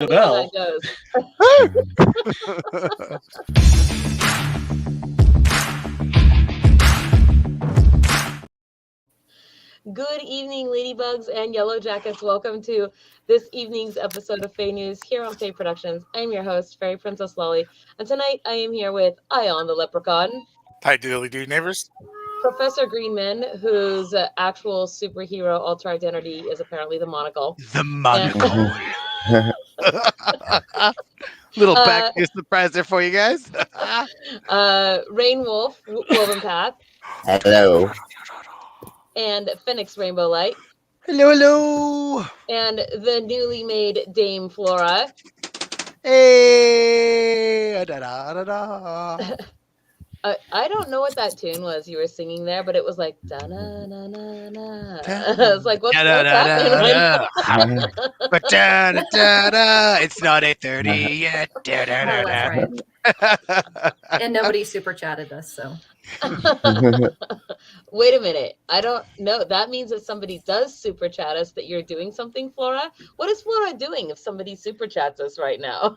the bell. Good evening, ladybugs and yellow jackets. Welcome to this evening's episode of FAE News here on FAE Productions. I'm your host, Fairy Princess Lolly, and tonight I am here with Ion the Leprechaun. Hi, diddly-doo neighbors. Professor Greenman, whose actual superhero alter identity is apparently the monocle. The monocle. Little back news surprise there for you guys. Rain Wolf, Wovenpath. Hello. And Phoenix Rainbow Light. Hello, hello. And the newly made Dame Flora. Hey. Da-da-da-da. I don't know what that tune was you were singing there, but it was like da na na na na. It's like what's happening right now? But da-da-da-da. It's not 8:30 yet. Da-da-da-da. Right. And nobody super chatted us, so. Wait a minute. I don't know. That means that somebody does super chat us that you're doing something, Flora. What is Flora doing if somebody super chats us right now?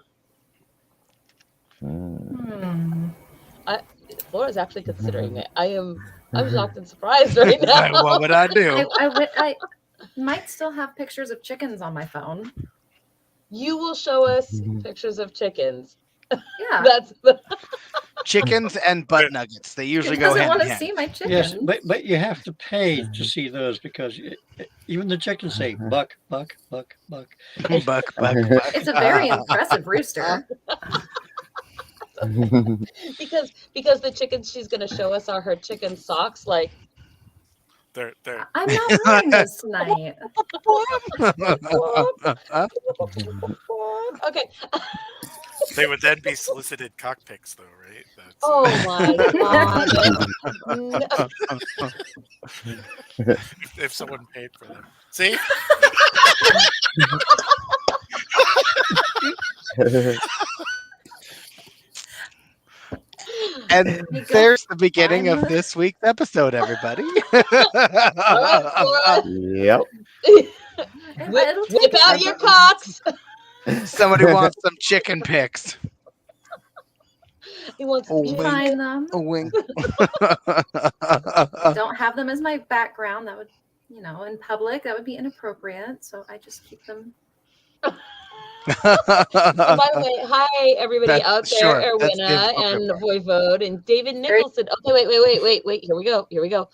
Flora's actually considering it. I'm shocked and surprised right now. What would I do? I might still have pictures of chickens on my phone. You will show us pictures of chickens. Yeah. That's the Chickens and butt nuggets. They usually go hand in want to hand. see my chicken. Yes, but you have to pay to see those because even the chickens say buck, buck, buck, buck. Buck, buck, buck. It's a very impressive rooster. because the chickens she's going to show us are her chicken socks. Like They're. I'm not wearing this tonight. Okay. They would then be solicited cockpicks, though, right? That's, Oh my god. if someone paid for them. See? And there's the beginning of this week's episode, everybody. Yep. Whip out your cocks. Somebody wants some chicken pics. He wants Oh, to wink. Find them. A wink. Don't have them as my background. That would, in public, that would be inappropriate. So I just keep them. By the way, hi everybody out there, sure. That's Erwina good. and Voivode and David Nicholson. Okay, wait. Here we go.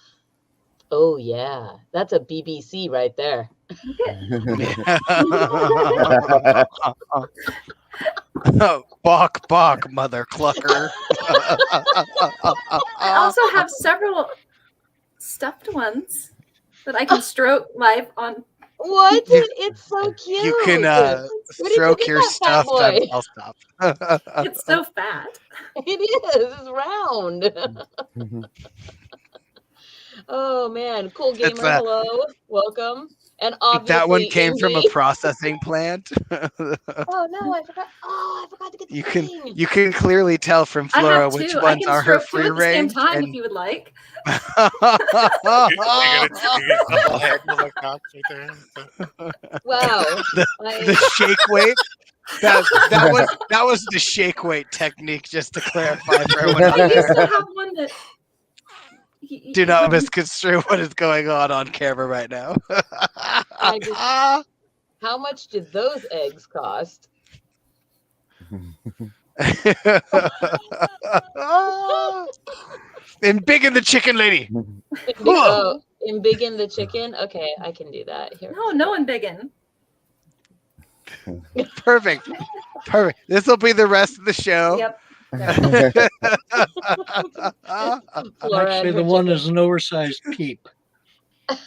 Oh yeah, that's a BBC right there. Bok, mother clucker. I also have several stuffed ones that I can stroke live on. What? It's so cute. You can stroke your stuff. I'll stop. It's so fat. It is. It's round. Oh man, cool gamer. Hello, welcome. And obviously that one came from a processing plant. Oh no, I forgot. Oh, I forgot to get the thing. You can clearly tell from Flora which ones are her free range. I can stroke two at the same time if you would like. Wow. The shake weight. That was the shake weight technique, just to clarify for everyone. I used to have one that. Do not misconstrue what is going on camera right now. How much did those eggs cost? And big in the chicken lady. In big in the chicken? Okay, I can do that. Here. No one biggin. Perfect. This will be the rest of the show. Yep. Actually, the one is an oversized peep. And,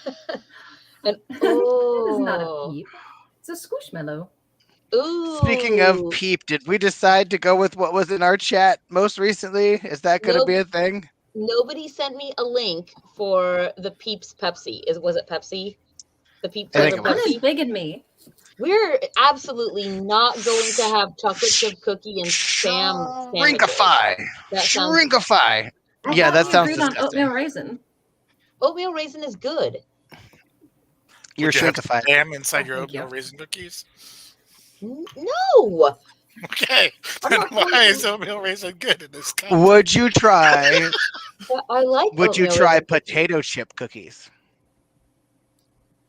This is not a peep. It's a squishmallow. Ooh. Speaking of peep, did we decide to go with what was in our chat most recently? Is that going to be a thing? Nobody sent me a link for the Peeps Pepsi. Was it Pepsi? The Peep I think flavor it was. One Pepsi. is big in me. We're absolutely not going to have chocolate chip cookie and spam sandwiches. Shrinkify. That sounds- Shrinkify. I Yeah, thought that we sounds agreed on disgusting. oatmeal raisin. Oatmeal raisin is good. You're Would you have shrinkified. Jam inside your thank oatmeal you. raisin cookies. No. Okay. I'm Then not why is saying- oatmeal raisin good in this context? Would you try? But I like. Would you oatmeal try raisin cookies. potato chip cookies?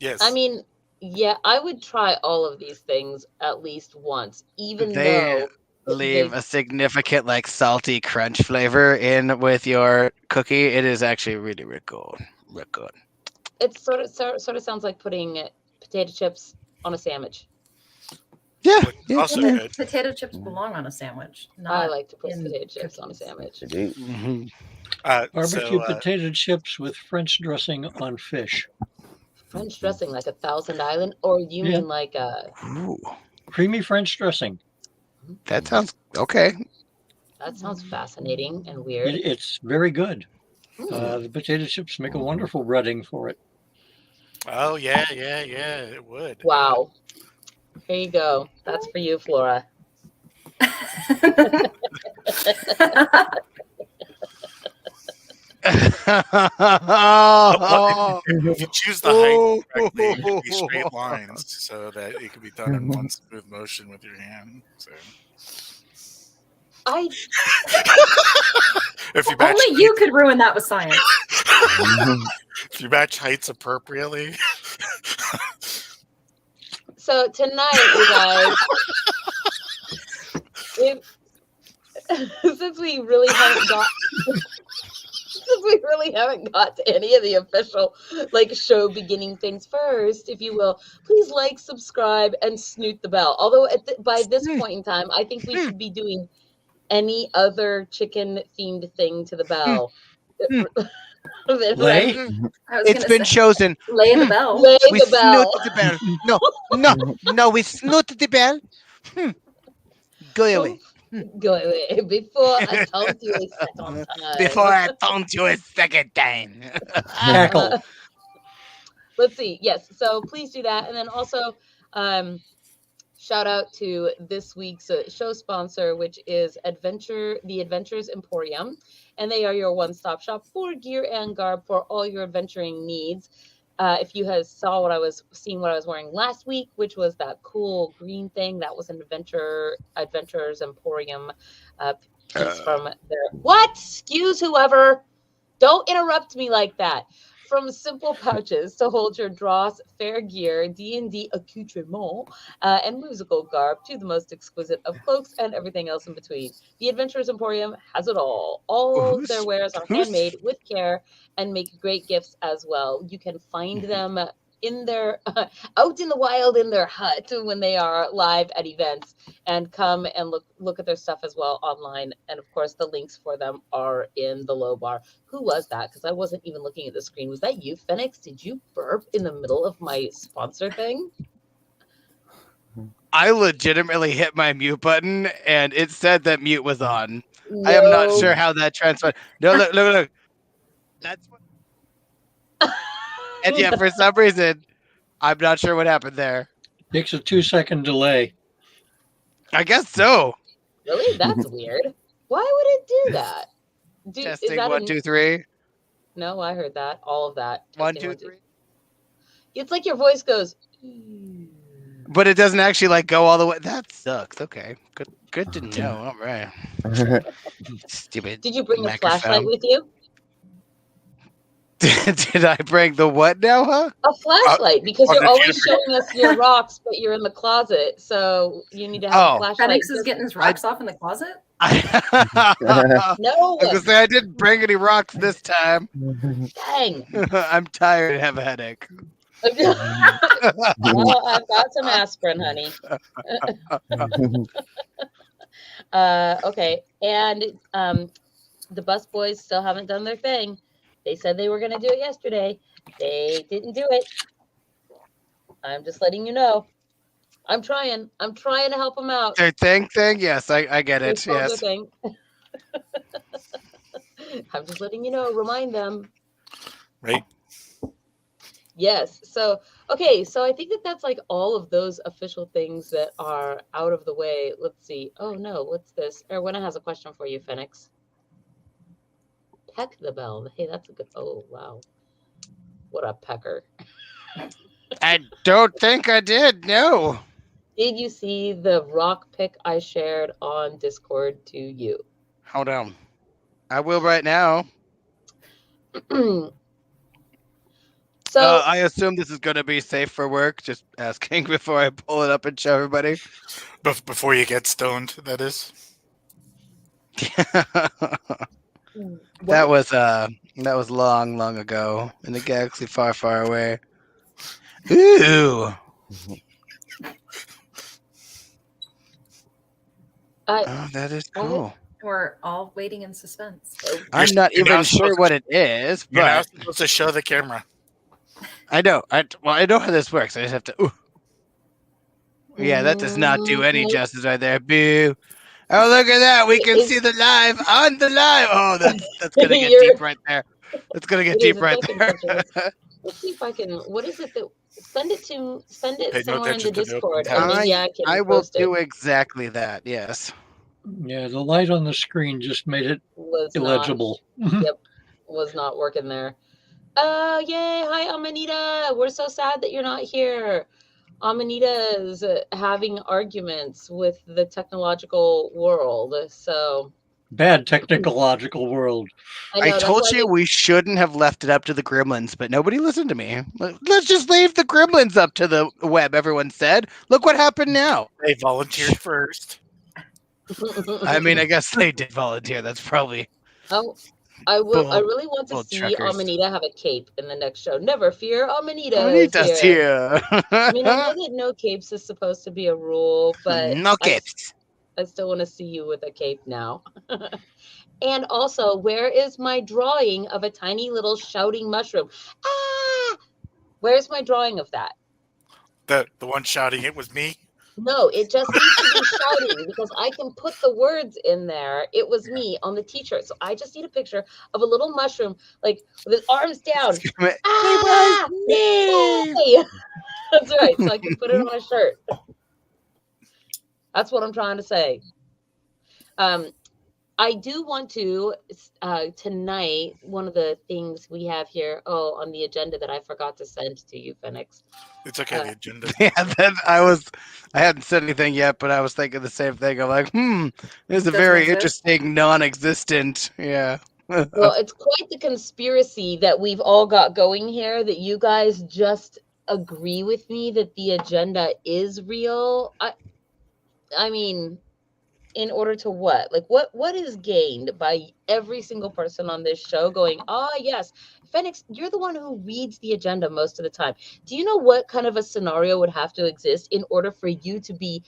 Yes. I mean, yeah, I would try all of these things at least once, even They though leave they a significant like salty crunch flavor in with your cookie. It is actually really, really good. Real good. it sort of sounds like putting potato chips on a sandwich. Yeah. Which is also Yeah, good. potato chips belong on a sandwich. I Not like to put in potato chips on a cookies. sandwich. Mhm. Barbecue So, potato chips with French dressing on fish. French dressing like a Thousand Island, or you Yeah. mean like a? Ooh, Creamy French dressing. that sounds okay. That sounds fascinating and weird. It's very good. Hmm. The potato chips make a wonderful breading for it. oh yeah, it would. Wow. Here you go. That's for you, Flora. If you choose the height correctly, it can be straight lines so that it can be done in one smooth motion with your hand. So I if you match Only you could ruin that with science. if you match heights appropriately, so tonight, you guys, since we really haven't got to any of the official like show beginning things first, if you will, please like, subscribe, and snoot the bell. Although by this point in time, I think we should be doing any other chicken themed thing to the bell. Lay? I was It's gonna been say, chosen. lay the bell. Lay We the bell. snoot the bell. No, we snoot the bell. Go away. Go away before I taunt you a second time. Before I taunt you a second time. Cackle. Let's see. Yes. So please do that. And then also shout out to this week's show sponsor, which is the Adventures Emporium. And they are your one-stop shop for gear and garb for all your adventuring needs. If you had saw what I was wearing last week, which was that cool green thing, that was an Adventurers Emporium piece from their what? Excuse whoever. Don't interrupt me like that. From simple pouches to hold your dross, fair gear, D&D accoutrement, and musical garb to the most exquisite of cloaks and everything else in between. The Adventurers Emporium has it all. All their wares are handmade with care and make great gifts as well. You can find them in their out in the wild in their hut when they are live at events, and come and look at their stuff as well online. And of course, the links for them are in the low bar. Who was that? Because I wasn't even looking at the screen. Was that you, Phoenix? Did you burp in the middle of my sponsor thing? I legitimately hit my mute button and it said that mute was on. I am not sure how that transpired. No, look. That's what. And yeah, for some reason, I'm not sure what happened there. Takes a 2-second delay. I guess so. Really? That's weird. Why would it do that? Is Testing that 1, 2, 3. No, I heard that. All of that. 1, Testing, 2, 3. It's like your voice goes. But it doesn't actually like go all the way. That sucks. Okay, good to know. All right. Stupid. Did you bring a microphone. flashlight with you? Did I bring the what now, huh? A flashlight, because on you're the always computer. showing us your rocks, but you're in the closet, so you need to have a Oh. flashlight. Phoenix is just- getting his rocks off in the closet. I No, was gonna say I didn't bring any rocks this time. dang. I'm tired and have a headache. Well, I've got some aspirin, honey. Okay, and the bus boys still haven't done their thing. They said they were going to do it yesterday. They didn't do it. I'm just letting you know. I'm trying to help them out. Their thing. Yes, I get Their it. soldier Yes. thing. I'm just letting you know. Remind them. right? Yes. So, okay. So I think that's like all of those official things that are out of the way. Let's see. Oh no, what's this? Erwin has a question for you, Phoenix. Peck the bell. Hey, that's a good. Oh wow, what a pecker. I don't think I did. No. Did you see the rock pic I shared on Discord to you? Hold on. I will right now. So I assume this is going to be safe for work. Just asking before I pull it up and show everybody. Before you get stoned, that is. That was long ago in a galaxy far, far away. Ooh. Oh, that is cool. We're all waiting in suspense. I'm not You're now even sure supposed what it is, You're now but supposed to show the camera. I know. I know how this works. I just have to. Ooh. Yeah, that does not do any justice right there. Boo. Oh, look at that. We can see the live on the live. Oh, that's going to get deep right there. That's going to get deep right there. Let's see if I can. What is it that? Send it Pay no somewhere in the attention to the Discord, open and tab. maybe I can I will post it. do exactly that. Yes. Yeah, the light on the screen just made it Was illegible. Yep, was not working there. Oh, yay. Hi, Amanita. We're so sad that you're not here. Amanita's having arguments with the technological world. So Bad technological world. I know, told you we shouldn't have left it up to the gremlins, but nobody listened to me. Let's just leave the gremlins up to the web, everyone said. Look what happened now. They volunteered first. I mean, I guess they did volunteer. That's probably... Oh, I really want to see truckers. Amanita have a cape in the next show. Never fear, Amanita Amanita's is here. here. I mean, I know that no capes is supposed to be a rule, but No capes. I still want to see you with a cape now. And also, where is my drawing of a tiny little shouting mushroom? Ah! Where's my drawing of that? The one shouting it was me. No, it just needs to be shouting because I can put the words in there. It was me on the t-shirt. So I just need a picture of a little mushroom, like with his arms down. Ah! Hey! That's right. So I can put it on a shirt. That's what I'm trying to say. I do want to tonight. One of the things we have here, on the agenda that I forgot to send to you, Phoenix. It's okay. The agenda. Yeah, I hadn't said anything yet, but I was thinking the same thing. I'm like, this is a very interesting, non-existent. Yeah. Well, it's quite the conspiracy that we've all got going here. That you guys just agree with me that the agenda is real. I mean, in order to what? Like, what is gained by every single person on this show going, yes, Phoenix, you're the one who reads the agenda most of the time. Do you know what kind of a scenario would have to exist in order for you to be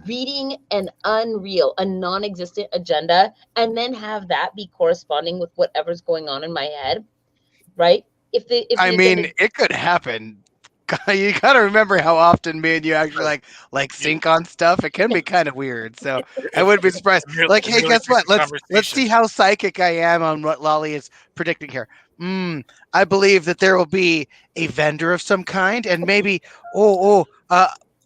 reading an unreal, a non-existent agenda, and then have that be corresponding with whatever's going on in my head, right? I mean, it could happen. You got to remember how often me and you actually like sync on stuff. It can be kind of weird. So I wouldn't be surprised. Like, hey, guess what? Let's see how psychic I am on what Lolly is predicting here. I believe that there will be a vendor of some kind, and maybe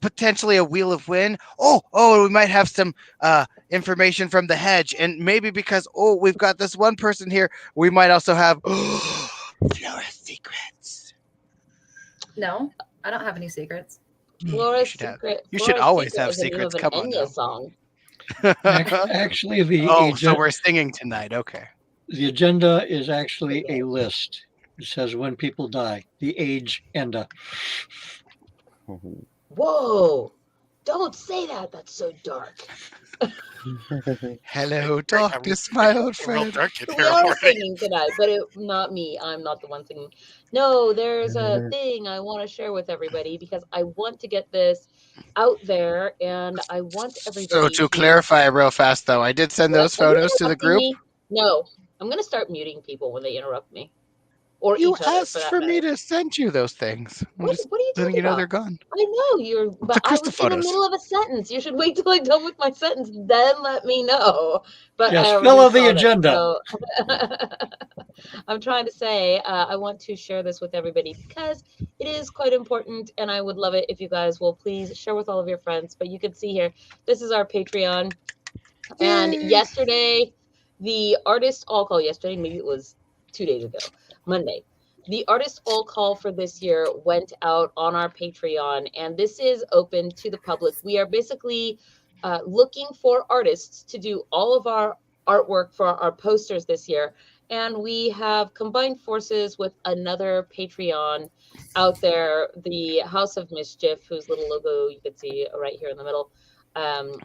potentially a wheel of wind. We might have some information from the hedge, and maybe because we've got this one person here, we might also have Flora's secrets. No, I don't have any secrets. Flora's secret. You should always have secrets. Come on now. Song. Actually, so we're singing tonight. Okay. The agenda is actually a list. It says when people die, the age enda. Whoa! Don't say that. That's so dark. Hello, darkness, my old friend. We are singing tonight, but not me. I'm not the one singing. No, there's a thing I want to share with everybody because I want to get this out there, and I want everybody. So to clarify real fast, though, I did send those photos to the group. No, I'm going to start muting people when they interrupt me. Or you each other, asked for me to send you those things. What are you talking about? They're gone. I know but I was in the middle of a sentence. You should wait till I'm done with my sentence, then let me know. But yes, follow the agenda. So I'm trying to say I want to share this with everybody because it is quite important, and I would love it if you guys will please share with all of your friends. But you can see here, this is our Patreon. Yay. And yesterday, the artist all call yesterday, maybe it was 2 days ago, Monday, the artist all call for this year went out on our Patreon, and this is open to the public. We are basically looking for artists to do all of our artwork for our posters this year. And we have combined forces with another Patreon out there, the House of Mischief, whose little logo you can see right here in the middle. And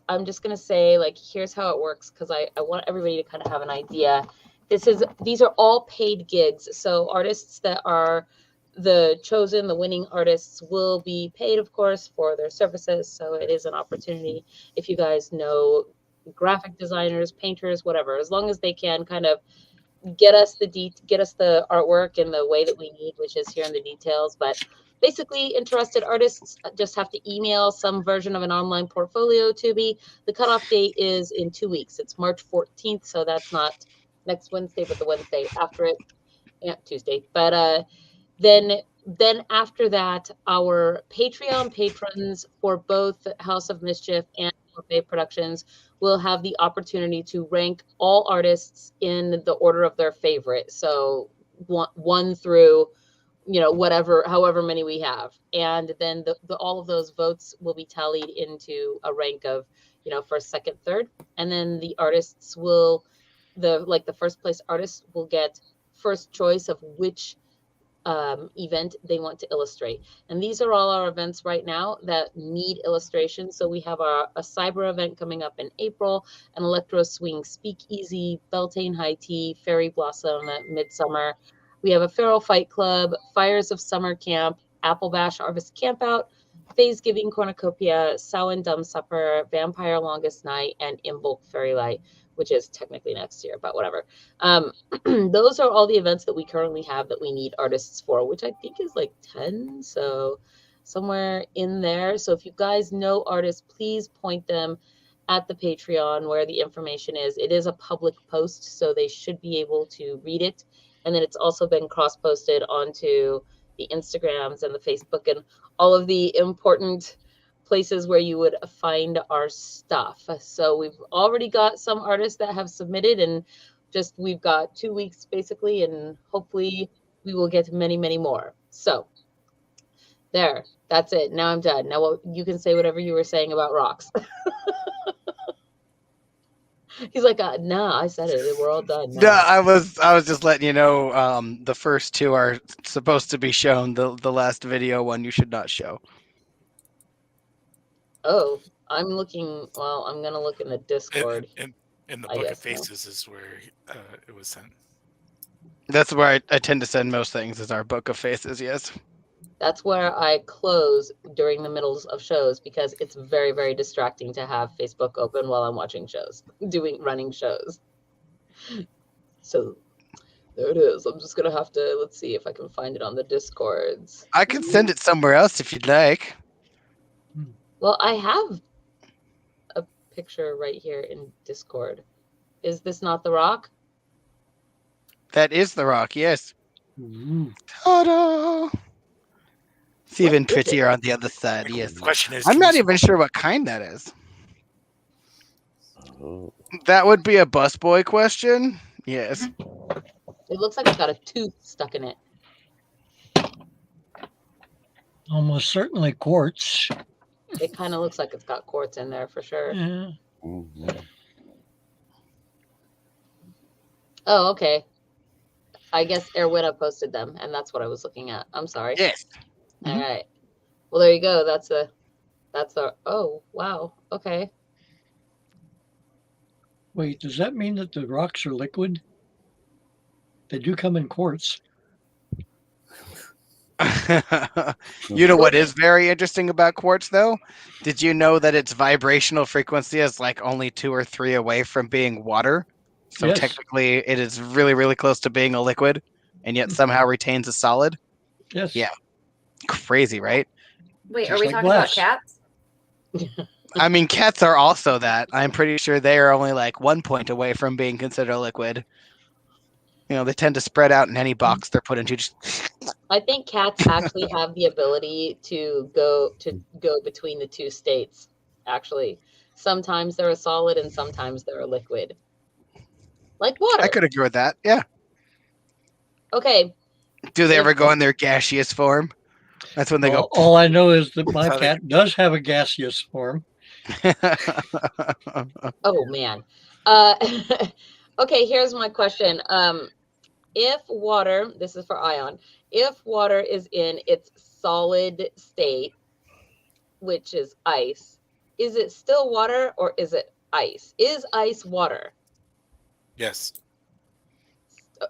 I'm just going to say, like, here's how it works, because I want everybody to kind of have an idea. These are all paid gigs. So artists that are the winning artists will be paid, of course, for their services. So it is an opportunity if you guys know graphic designers, painters, whatever, as long as they can kind of get us the artwork in the way that we need, which is here in the details. But basically, interested artists just have to email some version of an online portfolio to me. The cutoff date is in 2 weeks. It's March 14th, so that's not next Wednesday, but the Wednesday after it. Yeah, Tuesday. But then after that, our Patreon patrons for both House of Mischief and StormiFae Productions will have the opportunity to rank all artists in the order of their favorite. So one through, however many we have. And then all of those votes will be tallied into a rank of, first, second, third. And then the artists the first place artists will get first choice of which event they want to illustrate. And these are all our events right now that need illustration. So we have a cyber event coming up in April, an electro swing speakeasy, Beltane High Tea, Fairy Blossom at Midsummer. We have a Feral Fight Club, Fires of Summer Camp, Apple Bash Harvest Campout, Fae's Giving Cornucopia, Samhain Dumb Supper, Vampire Longest Night, and Imbolc Fairy Light, which is technically next year, but whatever. Those are all the events that we currently have that we need artists for, which I think is like 10. So somewhere in there. So if you guys know artists, please point them at the Patreon where the information is. It is a public post, so they should be able to read it. And then it's also been cross-posted onto the Instagrams and the Facebook and all of the important places where you would find our stuff. So we've already got some artists that have submitted, and we've got 2 weeks basically, and hopefully we will get many, many more. So that's it. Now I'm done. Now you can say whatever you were saying about rocks. He's like, no, I said it. We're all done now. No, I was just letting you know. The first two are supposed to be shown. The last video one you should not show. Oh, I'm looking. Well, I'm gonna look in the Discord. In the Book of Faces is where it was sent. That's where I tend to send most things. Is our Book of Faces? Yes. That's where I close during the middles of shows because it's very, very distracting to have Facebook open while I'm watching shows, running shows. So there it is. I'm just gonna have to, let's see if I can find it on the Discords. I can send it somewhere else if you'd like. Well, I have a picture right here in Discord. Is this not the rock? That is the rock, yes. Mm-hmm. Ta-da! It's even prettier on the other side, yes. The question is, I'm not even sure what kind that is. That would be a busboy question. Yes. It looks like it's got a tooth stuck in it. Almost certainly quartz. It kind of looks like it's got quartz in there for sure. Yeah. Oh, okay. I guess Erwin posted them, and that's what I was looking at. I'm sorry. Yes. All right. Well, there you go. That's a. Oh, wow. Okay. Wait, does that mean that the rocks are liquid? They do come in quartz. You know what is very interesting about quartz, though? Did you know that its vibrational frequency is like only 2 or 3 away from being water? So Yes. technically, it is really, really close to being a liquid, and yet somehow retains a solid. Yes. Yeah. Crazy, right? Wait, Just are we like talking glass. about cats? I mean, cats are also that. I'm pretty sure they are only like 1 point away from being considered a liquid. You know, they tend to spread out in any box they're put into. I think cats actually have the ability to go between the two states. Actually, sometimes they're a solid and sometimes they're a liquid, like water. I could agree with that. Yeah. Okay. Do they ever go in their gaseous form? That's when they go. All I know is that my That's how they- cat does have a gaseous form. Oh man. Okay, here's my question. If water, this is for Ion, if water is in its solid state, which is ice, is it still water or is it ice? Is ice water? Yes.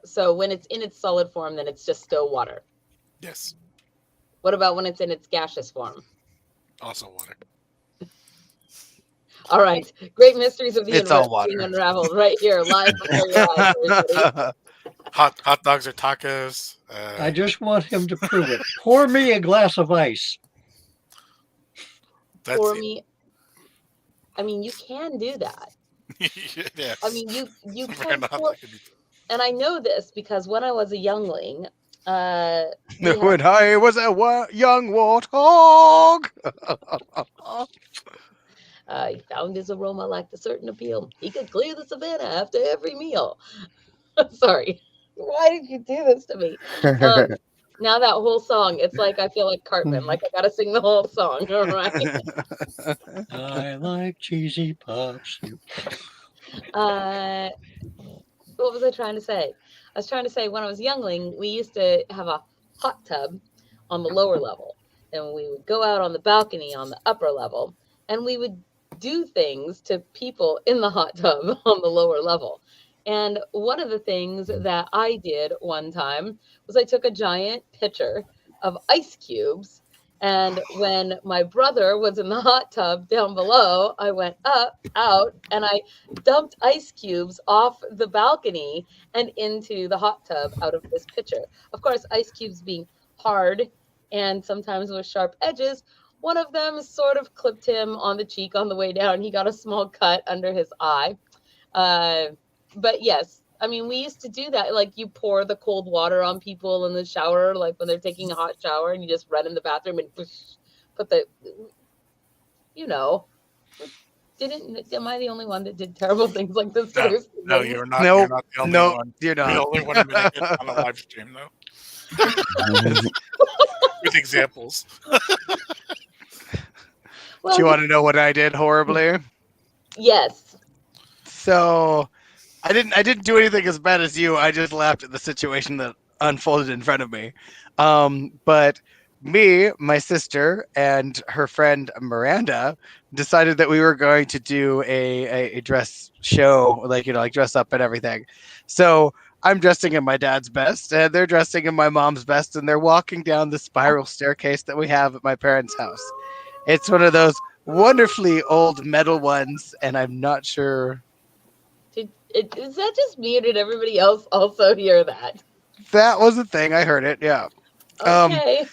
So when it's in its solid form, then it's just still water. Yes. What about when it's in its gaseous form? Also water. All right. Great mysteries of the It's universe all water. being unraveled right here, live before your eyes, everybody. Hot dogs or tacos. I just want him to prove it. Pour me a glass of ice. That's For it. me, I mean, you can do that. Yes. I mean, you Fair can enough. pour, and I know this because when I was a youngling, we had- When I was a young warthog. he found his aroma lacked a certain appeal. He could clear the savannah after every meal. Sorry. Why did you do this to me? Now that whole song, it's like I feel like Cartman, like I gotta sing the whole song. All right. I like cheesy puffs. What was I trying to say? I was trying to say when I was youngling, we used to have a hot tub on the lower level, and we would go out on the balcony on the upper level, and we would do things to people in the hot tub on the lower level. And one of the things that I did one time was I took a giant pitcher of ice cubes. And when my brother was in the hot tub down below, I went up, out, and I dumped ice cubes off the balcony and into the hot tub out of this pitcher. Of course, ice cubes being hard and sometimes with sharp edges, one of them sort of clipped him on the cheek on the way down. He got a small cut under his eye. But yes, I mean, we used to do that. Like you pour the cold water on people in the shower, like when they're taking a hot shower, and you just run in the bathroom and put the, you know, am I the only one that did terrible things like this? No, you're not. Nope. You're not the only Nope, one. you're You're not. the only one I'm going to get on a live stream, though. With examples. Well, Do you want to know what I did horribly? yes. So I didn't do anything as bad as you. I just laughed at the situation that unfolded in front of me. But me, my sister, and her friend Miranda decided that we were going to do a dress show, like dress up and everything. So I'm dressing in my dad's best, and they're dressing in my mom's best, and they're walking down the spiral staircase that we have at my parents' house. It's one of those wonderfully old metal ones, and I'm not sure. Is that just me, or did everybody else also hear that? That was a thing. I heard it. Yeah. Okay.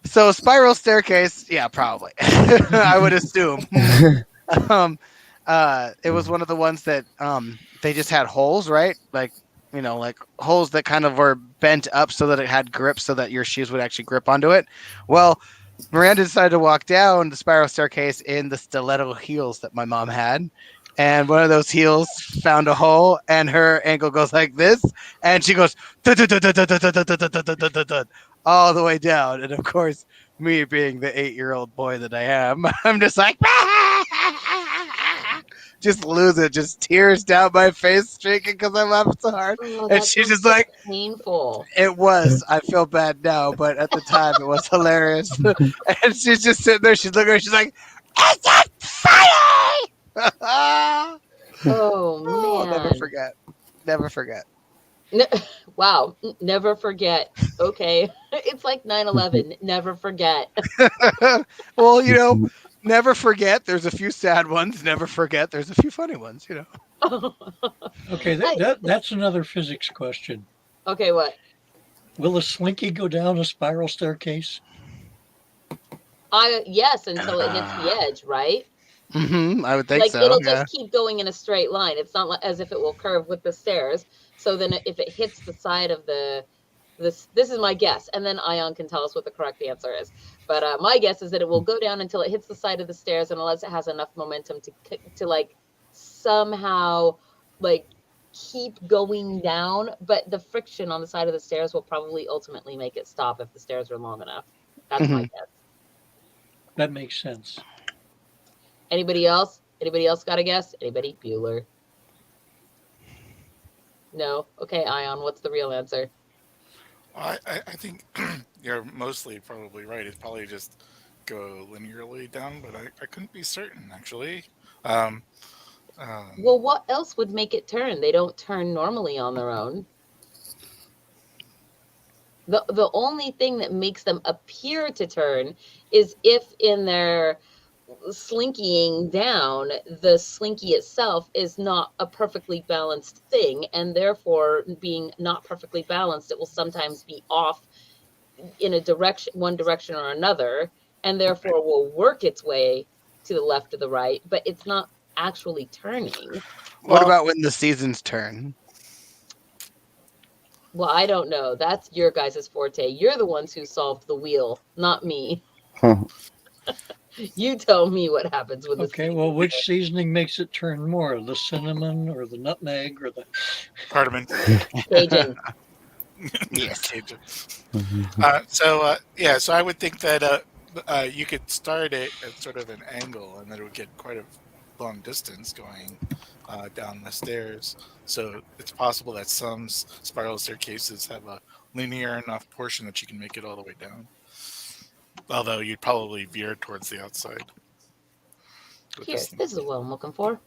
So spiral staircase. Yeah, probably. I would assume. It was one of the ones that they just had holes, right? Like holes that kind of were bent up so that it had grip, so that your shoes would actually grip onto it. Well, Miranda decided to walk down the spiral staircase in the stiletto heels that my mom had. And one of those heels found a hole, and her ankle goes like this, and she goes all the way down. And of course, me being the 8-year-old boy that I am, I'm just like, just lose it, just tears down my face, streaking because I laughed so hard. And she's just like, painful. It was. I feel bad now, but at the time it was hilarious. And she's just sitting there. She's looking. She's like, "It's a funny." Oh man! Never forget. Never forget. Wow! Never forget. Okay, it's like 9/11. Never forget. Well, never forget. There's a few sad ones. Never forget. There's a few funny ones. Okay, that's another physics question. Okay, what? Will a slinky go down a spiral staircase? Yes, until it hits the edge, right? Mm-hmm. I would think like so. It'll Yeah. just keep going in a straight line. It's not like, as if it will curve with the stairs. So then, if it hits the side of this is my guess, and then Ion can tell us what the correct answer is. But my guess is that it will go down until it hits the side of the stairs, and unless it has enough momentum to like somehow like keep going down, but the friction on the side of the stairs will probably ultimately make it stop if the stairs are long enough. That's my guess. That makes sense. Anybody else? Anybody else got a guess? Anybody? Bueller? No? Okay, Ion, what's the real answer? I think you're mostly probably right. It's probably just go linearly down, but I couldn't be certain actually. Well, what else would make it turn? They don't turn normally on their own. The only thing that makes them appear to turn is if in their slinkying down, the slinky itself is not a perfectly balanced thing, and therefore being not perfectly balanced, it will sometimes be off in a direction, one direction or another, and therefore will work its way to the left or the right, but it's not actually turning. What about when the seasons turn? Well, I don't know. That's your guys' forte. You're the ones who solved the wheel, not me. You tell me what happens with the Okay, well, which seasoning makes it turn more? The cinnamon or the nutmeg or the cardamom? Cajun. Yes. Cajun. So I would think that you could start it at sort of an angle, and then it would get quite a long distance going down the stairs. So it's possible that some spiral staircases have a linear enough portion that you can make it all the way down. Although you'd probably veer towards the outside. Here, this is what I'm looking for.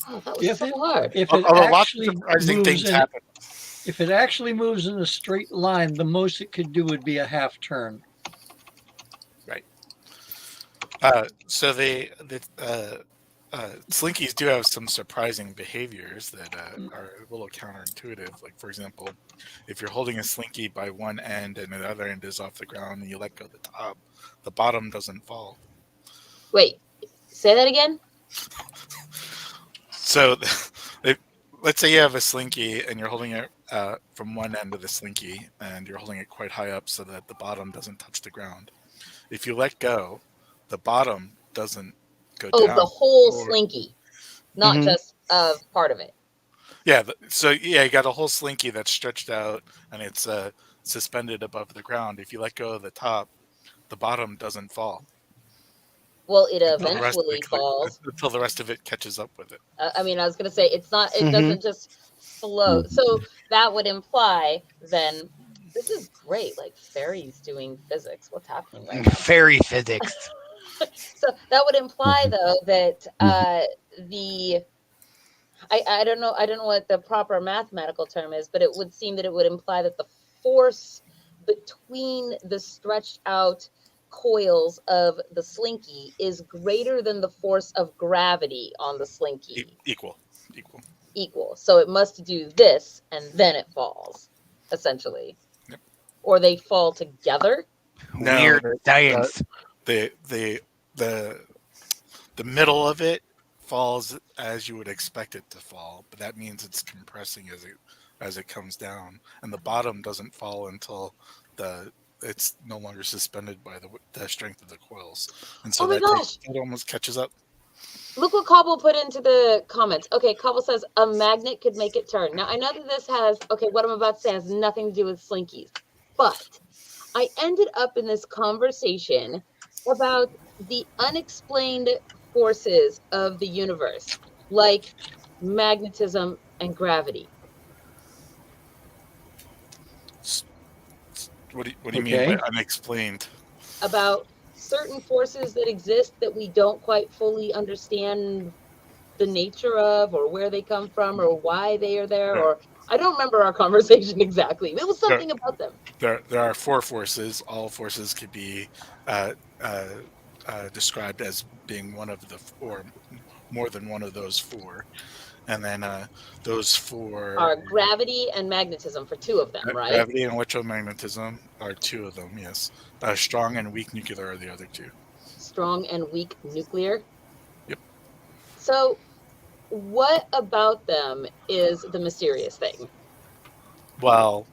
Oh, that was If so it- hard. if it Although lots of actually surprising moves things in, happen. if it actually moves in a straight line, the most it could do would be a half turn. Right. So the slinkies do have some surprising behaviors that are a little counterintuitive. Like, for example, if you're holding a slinky by one end and the other end is off the ground and you let go of the top, the bottom doesn't fall. Wait, say that again? So let's say you have a slinky and you're holding it from one end of the slinky and you're holding it quite high up so that the bottom doesn't touch the ground. If you let go, the bottom doesn't go down. Oh, the whole slinky, not just part of it. Yeah, so you got a whole slinky that's stretched out and it's suspended above the ground. If you let go of the top, the bottom doesn't fall. Well, it eventually falls until the rest of it catches up with it. I mean, I was gonna say it's not. It doesn't just float. So that would imply then. This is great. Like fairies doing physics. What's happening right now? Fairy physics. So that would imply though that I don't know what the proper mathematical term is, but it would seem that it would imply that the force between the stretched out coils of the slinky is greater than the force of gravity on the slinky. Equal. So it must do this and then it falls, essentially. Yep. Or they fall together. Weird science. The middle of it falls as you would expect it to fall, but that means it's compressing as it comes down, and the bottom doesn't fall until it's no longer suspended by the strength of the coils, and so it almost catches up. Look what Cobble put into the comments. Okay, Cobble says a magnet could make it turn. Now I know that this what I'm about to say has nothing to do with slinkies, but I ended up in this conversation about the unexplained forces of the universe, like magnetism and gravity. What do you mean by unexplained? About certain forces that exist that we don't quite fully understand the nature of, or where they come from, or why they are there, or I don't remember our conversation exactly. It was something about them. There are four forces. All forces could be described as being one of the or more than one of those four, and then those four are gravity and magnetism for two of them, right? Gravity and electromagnetism are two of them. Yes, strong and weak nuclear are the other two. Strong and weak nuclear. Yep. So, what about them is the mysterious thing? Well,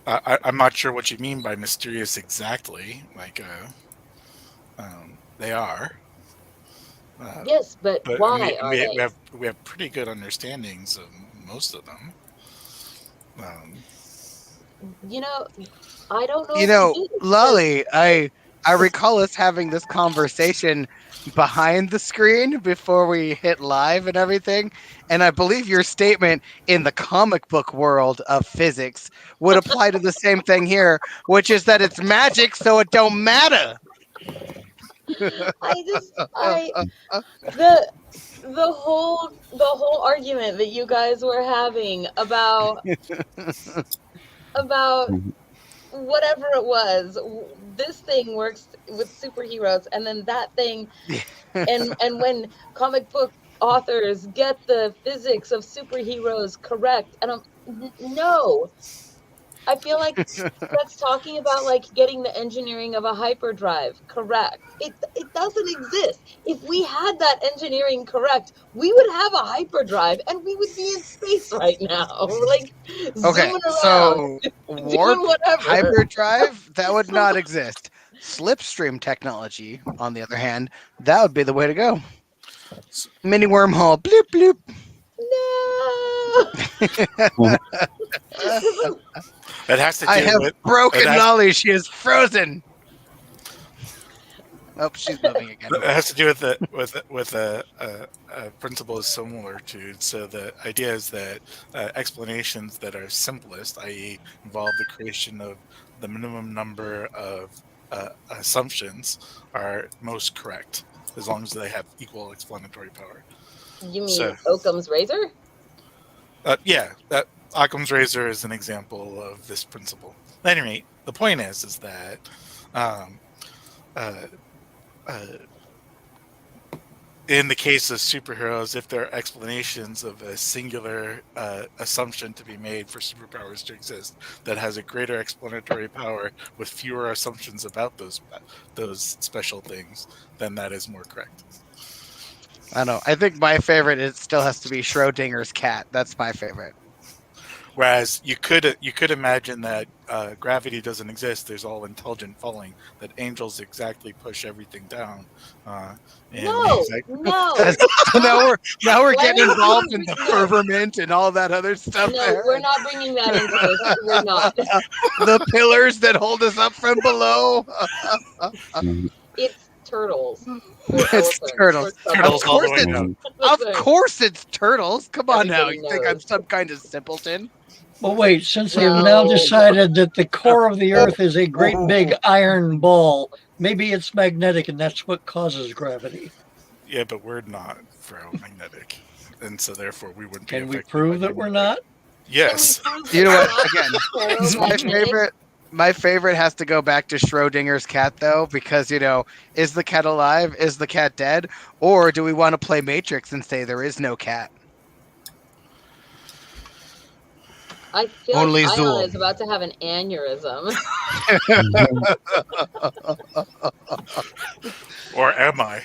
I'm not sure what you mean by mysterious exactly. Like, they are. Yes, but why I mean, are they? We have pretty good understandings of most of them. You know, I don't know. You if know, we do, because- Lolly, I recall us having this conversation behind the screen before we hit live and everything, and I believe your statement in the comic book world of physics would apply to the same thing here, which is that it's magic, so it don't matter. The whole argument that you guys were having about whatever it was, this thing works with superheroes, and then that thing, and when comic book authors get the physics of superheroes correct, and no, I feel like that's talking about like getting the engineering of a hyperdrive correct. It doesn't exist. If we had that engineering correct, we would have a hyperdrive and we would be in space right now. Like Okay, zooming around, so doing warp whatever. hyperdrive, that would not exist. Slipstream technology, on the other hand, that would be the way to go. Mini wormhole, bloop bloop. No. It has to do I have with broken it has- Lolly. She is frozen. Oh, she's moving again. It has to do with a principle is similar to. So the idea is that explanations that are simplest, i.e., involve the creation of the minimum number of assumptions, are most correct, as long as they have equal explanatory power. You mean So- Occam's razor? Yeah, that Occam's razor is an example of this principle. At any rate, the point is that in the case of superheroes, if there are explanations of a singular assumption to be made for superpowers to exist that has a greater explanatory power with fewer assumptions about those special things, then that is more correct. I know. I think my favorite, it still has to be Schrodinger's cat. That's my favorite. Whereas you could imagine that gravity doesn't exist. There's all intelligent falling. That angels exactly push everything down. No. now we're getting Why- involved in the No. firmament and all that other stuff. No, there. we're not bringing that into this. We're not. The pillars that hold us up from below. It's turtles. It's turtles. Turtles Of all the course way it's- down. Of course it's turtles. Come on now. Everybody You think I'm knows. some kind of simpleton? Well, wait, since they've now decided that the core of the Earth is a great big iron ball, maybe it's magnetic and that's what causes gravity. Yeah, but we're not ferromagnetic, and so therefore we wouldn't. Can be we affected prove by that we're any- not? Yes. You know what? Again, my favorite has to go back to Schrodinger's cat, though, because, is the cat alive? Is the cat dead? Or do we want to play Matrix and say there is no cat? I feel Only like Zool. Ion is about to have an aneurysm. Or am I?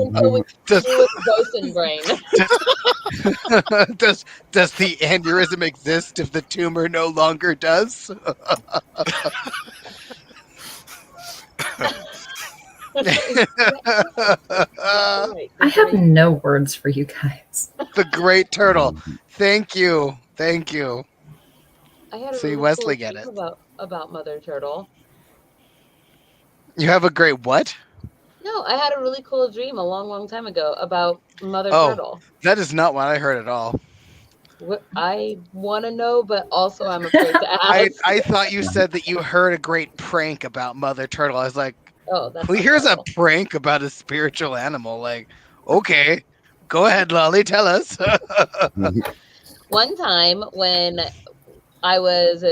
Until we Does- do with Ghost Brain. does the aneurysm exist if the tumor no longer does? Right. I have no words for you guys. The great turtle. Thank you. I had a See, really Wesley cool get dream it. about Mother Turtle. You have a great what? No, I had a really cool dream a long time ago about Mother Oh. Turtle. That is not what I heard at all. What I want to know, but also I'm afraid to ask. I thought you said that you heard a great prank about Mother Turtle. I was like, Oh, that's who not hears a normal. prank about a spiritual animal? Like, okay, go ahead, Lolly, tell us. One time when I was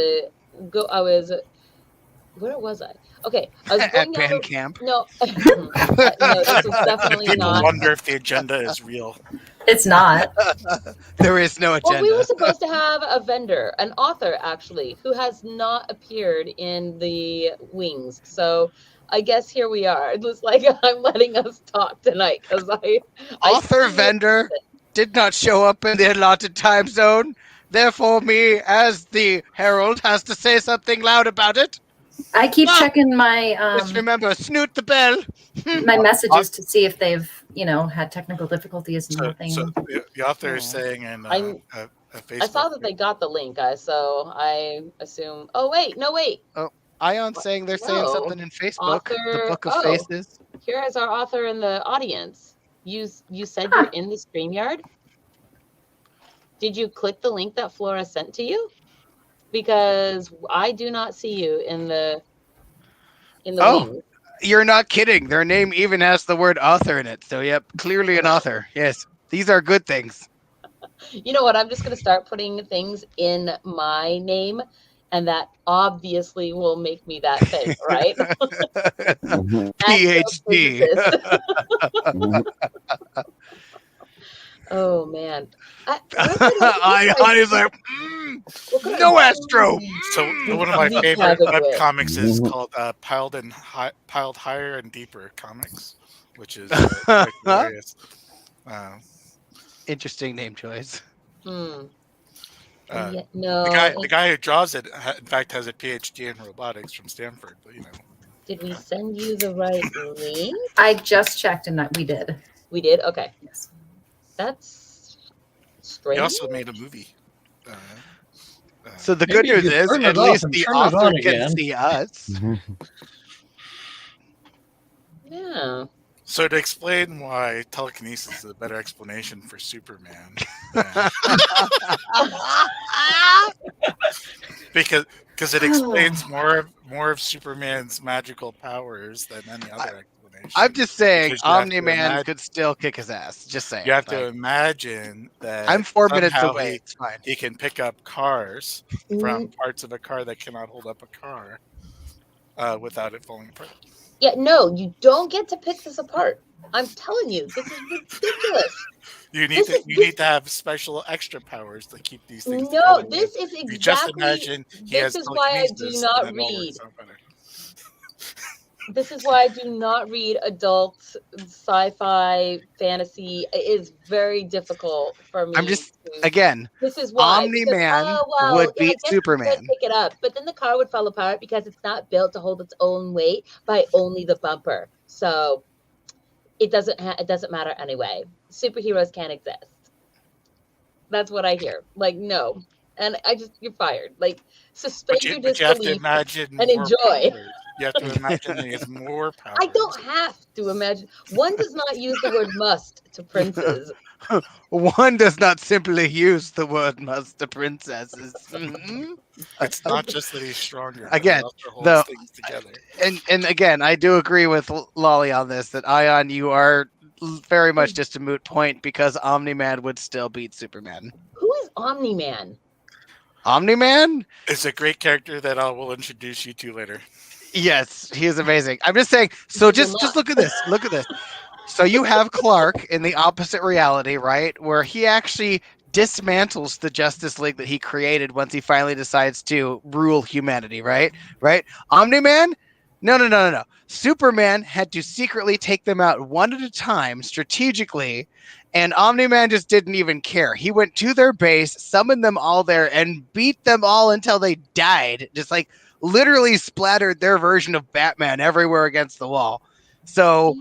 where was I? Okay, I was At going down band the- camp. No, no, this is definitely People not. wonder if the agenda is real. It's not. There is no agenda. Well, we were supposed to have a vendor, an author actually, who has not appeared in the wings. So I guess here we are. It looks like I'm letting us talk tonight because Author vendor did not show up in the allotted time zone. Therefore, me, as the herald, has to say something loud about it. I keep checking my Just remember, snoot the bell. my messages to see if they've had technical difficulties and nothing. So the author is saying in a Facebook. I saw that they got the link, so I assume. Oh wait, no wait. Oh, Ion's saying they're saying No. something in Facebook. Author, the Book of Faces. Here is our author in the audience. You said you're in the StreamYard? Did you click the link that Flora sent to you? Because I do not see you in the link. You're not kidding. Their name even has the word author in it. So yep, clearly an author. Yes. These are good things. You know what? I'm just going to start putting things in my name, and that obviously will make me that thing, right? PhD. Oh man. I's like, no Astro. So one of my favorite webcomics is called Piled Higher and Deeper Comics, which is quite hilarious. Interesting name choice. No. The guy who draws it, in fact, has a PhD in robotics from Stanford. But, Did we send you the right link? I just checked, and we did. We did? Okay. Yes. That's strange. He also made a movie. So the good news is, at least the author can see us. Yeah. So to explain why telekinesis is a better explanation for Superman, because it explains more of Superman's magical powers than any other explanation. I'm just saying, Omni-Man could still kick his ass. Just saying. You have to imagine that I'm 4 minutes away. It's fine. He can pick up cars from parts of a car that cannot hold up a car without it falling apart. Yeah, no, you don't get to pick this apart. I'm telling you, this is ridiculous. You need to have special extra powers to keep these things. No, together. this is exactly. You just imagine this is why I do not read. This is why I do not read adult sci-fi fantasy. It is very difficult for me. This is why Omni-Man would beat Superman. Pick it up, but then the car would fall apart because it's not built to hold its own weight by only the bumper. So it doesn't matter anyway. Superheroes can't exist. That's what I hear. Like, no. And you're fired. Like, suspend your disbelief and enjoy. You have to imagine he has more power. I don't have to imagine. One does not use the word must to princes. One does not simply use the word must to princesses. It's not just that he's stronger. Again, things together. And again, I do agree with Lolly on this, that Ion, you are very much just a moot point because Omni-Man would still beat Superman. Who is Omni-Man? Omni-Man? It's a great character that I will introduce you to later. Yes, he is amazing. I'm just saying, so just look at this. Look at this. So you have Clark in the opposite reality, right? Where he actually dismantles the Justice League that he created once he finally decides to rule humanity, right? Right? Omni-Man? No. Superman had to secretly take them out one at a time, strategically, and Omni-Man just didn't even care. He went to their base, summoned them all there, and beat them all until they died. Just like literally splattered their version of Batman everywhere against the wall. So,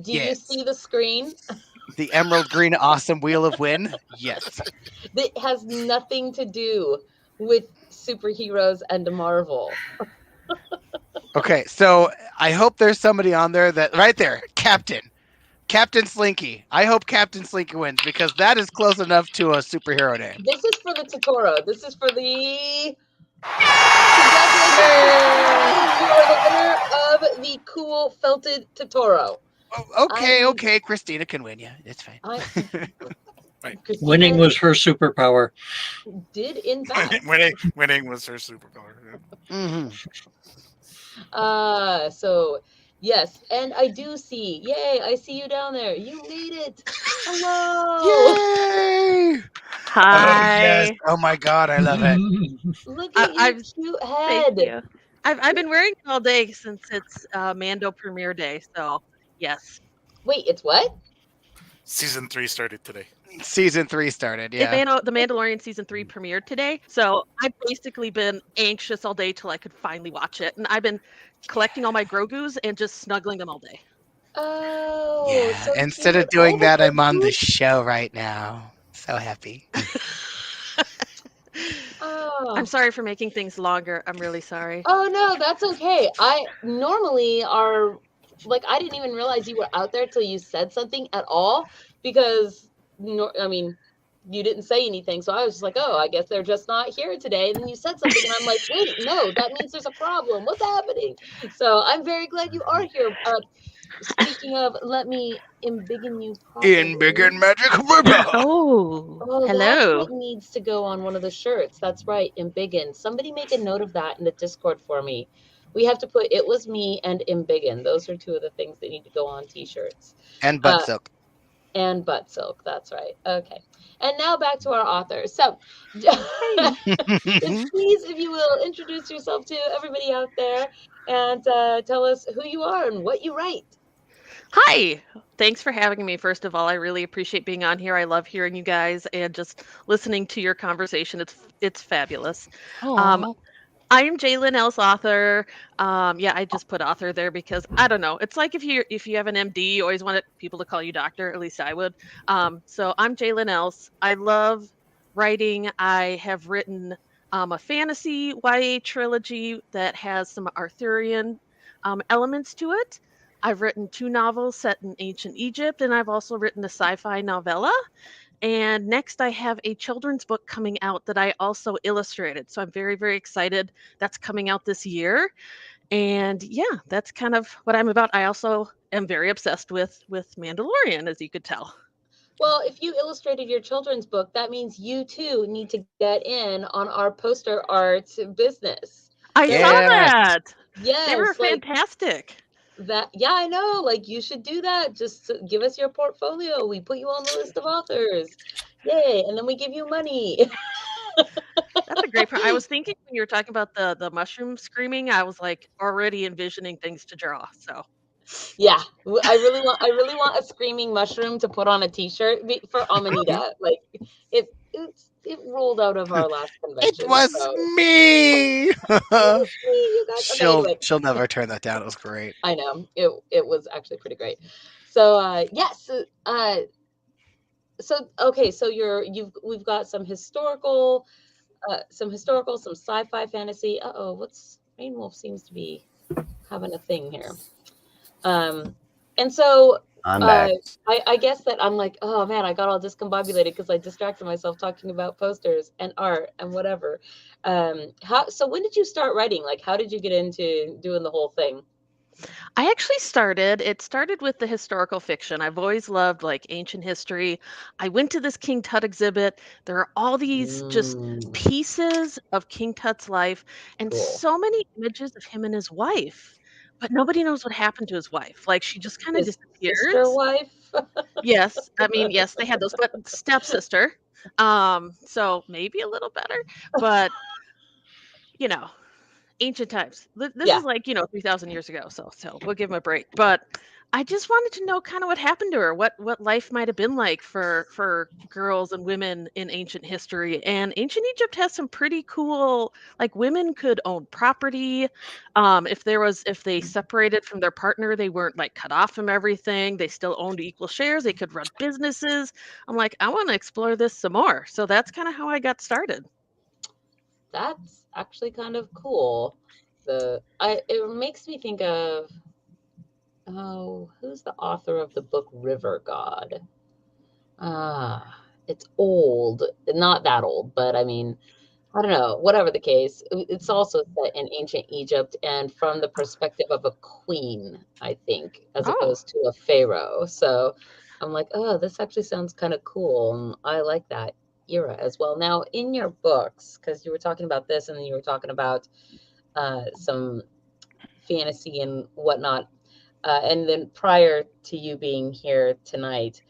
do you see the screen? The emerald green awesome wheel of win? Yes. It has nothing to do with superheroes and Marvel. Okay, so I hope there's somebody on there that right there, Captain Slinky. I hope Captain Slinky wins because that is close enough to a superhero name. This is for the Totoro. This is for the you are the winner of the cool felted Totoro. Okay. Christina can win you. It's fine. Winning was her superpower. Did in fact. winning was her superpower. Mm-hmm. So yes, and I do see. Yay! I see you down there. You made it. Hello. Yay! Hi. Yes. Oh my God, I love it. Look at your cute head. Thank you. I've been wearing it all day since it's Mando premiere day. So yes. Wait, it's what? Season 3 started today. Season 3 started, yeah. The Mandalorian season 3 premiered today. So I've basically been anxious all day till I could finally watch it. And I've been collecting all my Grogus and just snuggling them all day. Oh, Yeah. so Instead cute. of doing I have that, I'm on the cute. show right now. So happy. I'm Oh. sorry for making things longer. I'm really sorry. Oh no, that's okay. I normally are like I didn't even realize you were out there till you said something at all because I mean, you didn't say anything, so I was just like, oh, I guess they're just not here today. And then you said something, and I'm like, wait, no, that means there's a problem. What's happening? So I'm very glad you are here. Speaking of, let me embiggen you In Big properly. and Magic River. Oh, Oh, that's hello. what needs to go on one of the shirts. That's right, embiggen. Somebody make a note of that in the Discord for me. We have to put "It was me" and embiggen. Those are two of the things that need to go on T-shirts. And butt Uh, silk. and butt silk. That's right. Okay. And now back to our author. So, Hey. please, if you will, introduce yourself to everybody out there and tell us who you are and what you write. Hi. Thanks for having me. First of all, I really appreciate being on here. I love hearing you guys and just listening to your conversation. It's fabulous. Um, Aw. I am Lynn Else, author. Yeah, I just put author there because I don't know. It's like if you have an MD, you always wanted people to call you doctor. At least I would. So I'm Lynn Else. I love writing. I have written a fantasy YA trilogy that has some Arthurian elements to it. I've written 2 novels set in ancient Egypt, and I've also written a sci-fi novella. And next, I have a children's book coming out that I also illustrated. So I'm very, very excited. That's coming out this year. And yeah, that's kind of what I'm about. I also am very obsessed with Mandalorian, as you could tell. Well, if you illustrated your children's book, that means you too need to get in on our poster art business. I saw Yes. that. Yes, They were like fantastic. that. Yeah, I know. Like you should do that. Just give us your portfolio. We put you on the list of authors. Yay! And then we give you money. That's a great point. I was thinking when you were talking about the mushroom screaming, I was like already envisioning things to draw. So Yeah, I really want a screaming mushroom to put on a T-shirt for Amanita. Like it rolled out of our last It convention. was So me. you guys. Okay, anyway. she'll never turn that down. It was great. I know it was actually pretty great. So yes, so okay, so we've got some historical, some sci-fi, fantasy. Uh-oh, what's Rain Wolf seems to be having a thing here. And so I'm back. I guess that I'm like, oh man, I got all discombobulated because I distracted myself talking about posters and art and whatever. So when did you start writing? Like, how did you get into doing the whole thing? I actually it started with the historical fiction. I've always loved like ancient history. I went to this King Tut exhibit. There are all these just Mm, pieces of King Tut's life and cool. so many images of him and his wife. But nobody knows what happened to his wife. Like she just kind of His sister disappears. wife. Yes, I mean, yes, they had those, but stepsister. So maybe a little better, but you know, ancient times. This Yeah. is like, 3,000 years ago, so we'll give him a break. But I just wanted to know kind of what happened to her, what life might have been like for girls and women in ancient history. And ancient Egypt has some pretty cool, like women could own property. If they separated from their partner, they weren't like cut off from everything. They still owned equal shares. They could run businesses. I'm like, I want to explore this some more. So that's kind of how I got started. That's actually kind of cool. It makes me think of, oh, who's the author of the book River God? It's old, not that old, but I mean, I don't know, whatever the case. It's also set in ancient Egypt and from the perspective of a queen, I think, as Oh, opposed to a pharaoh. So I'm like, oh, this actually sounds kind of cool. And I like that era as well. Now, in your books, because you were talking about this and then you were talking about some fantasy and whatnot. And then prior to you being here tonight,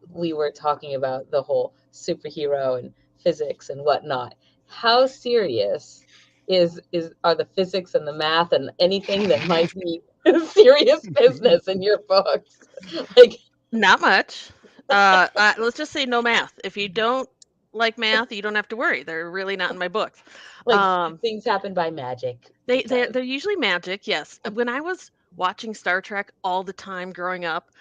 we were talking about the whole superhero and physics and whatnot. How serious are the physics and the math and anything that might be serious business in your books? Like, not much. Let's just say no math. If you don't like math, you don't have to worry. They're really not in my books. like Um, things happen by magic. they It they're, does. they're usually magic. Yes. watching Star Trek all the time growing up.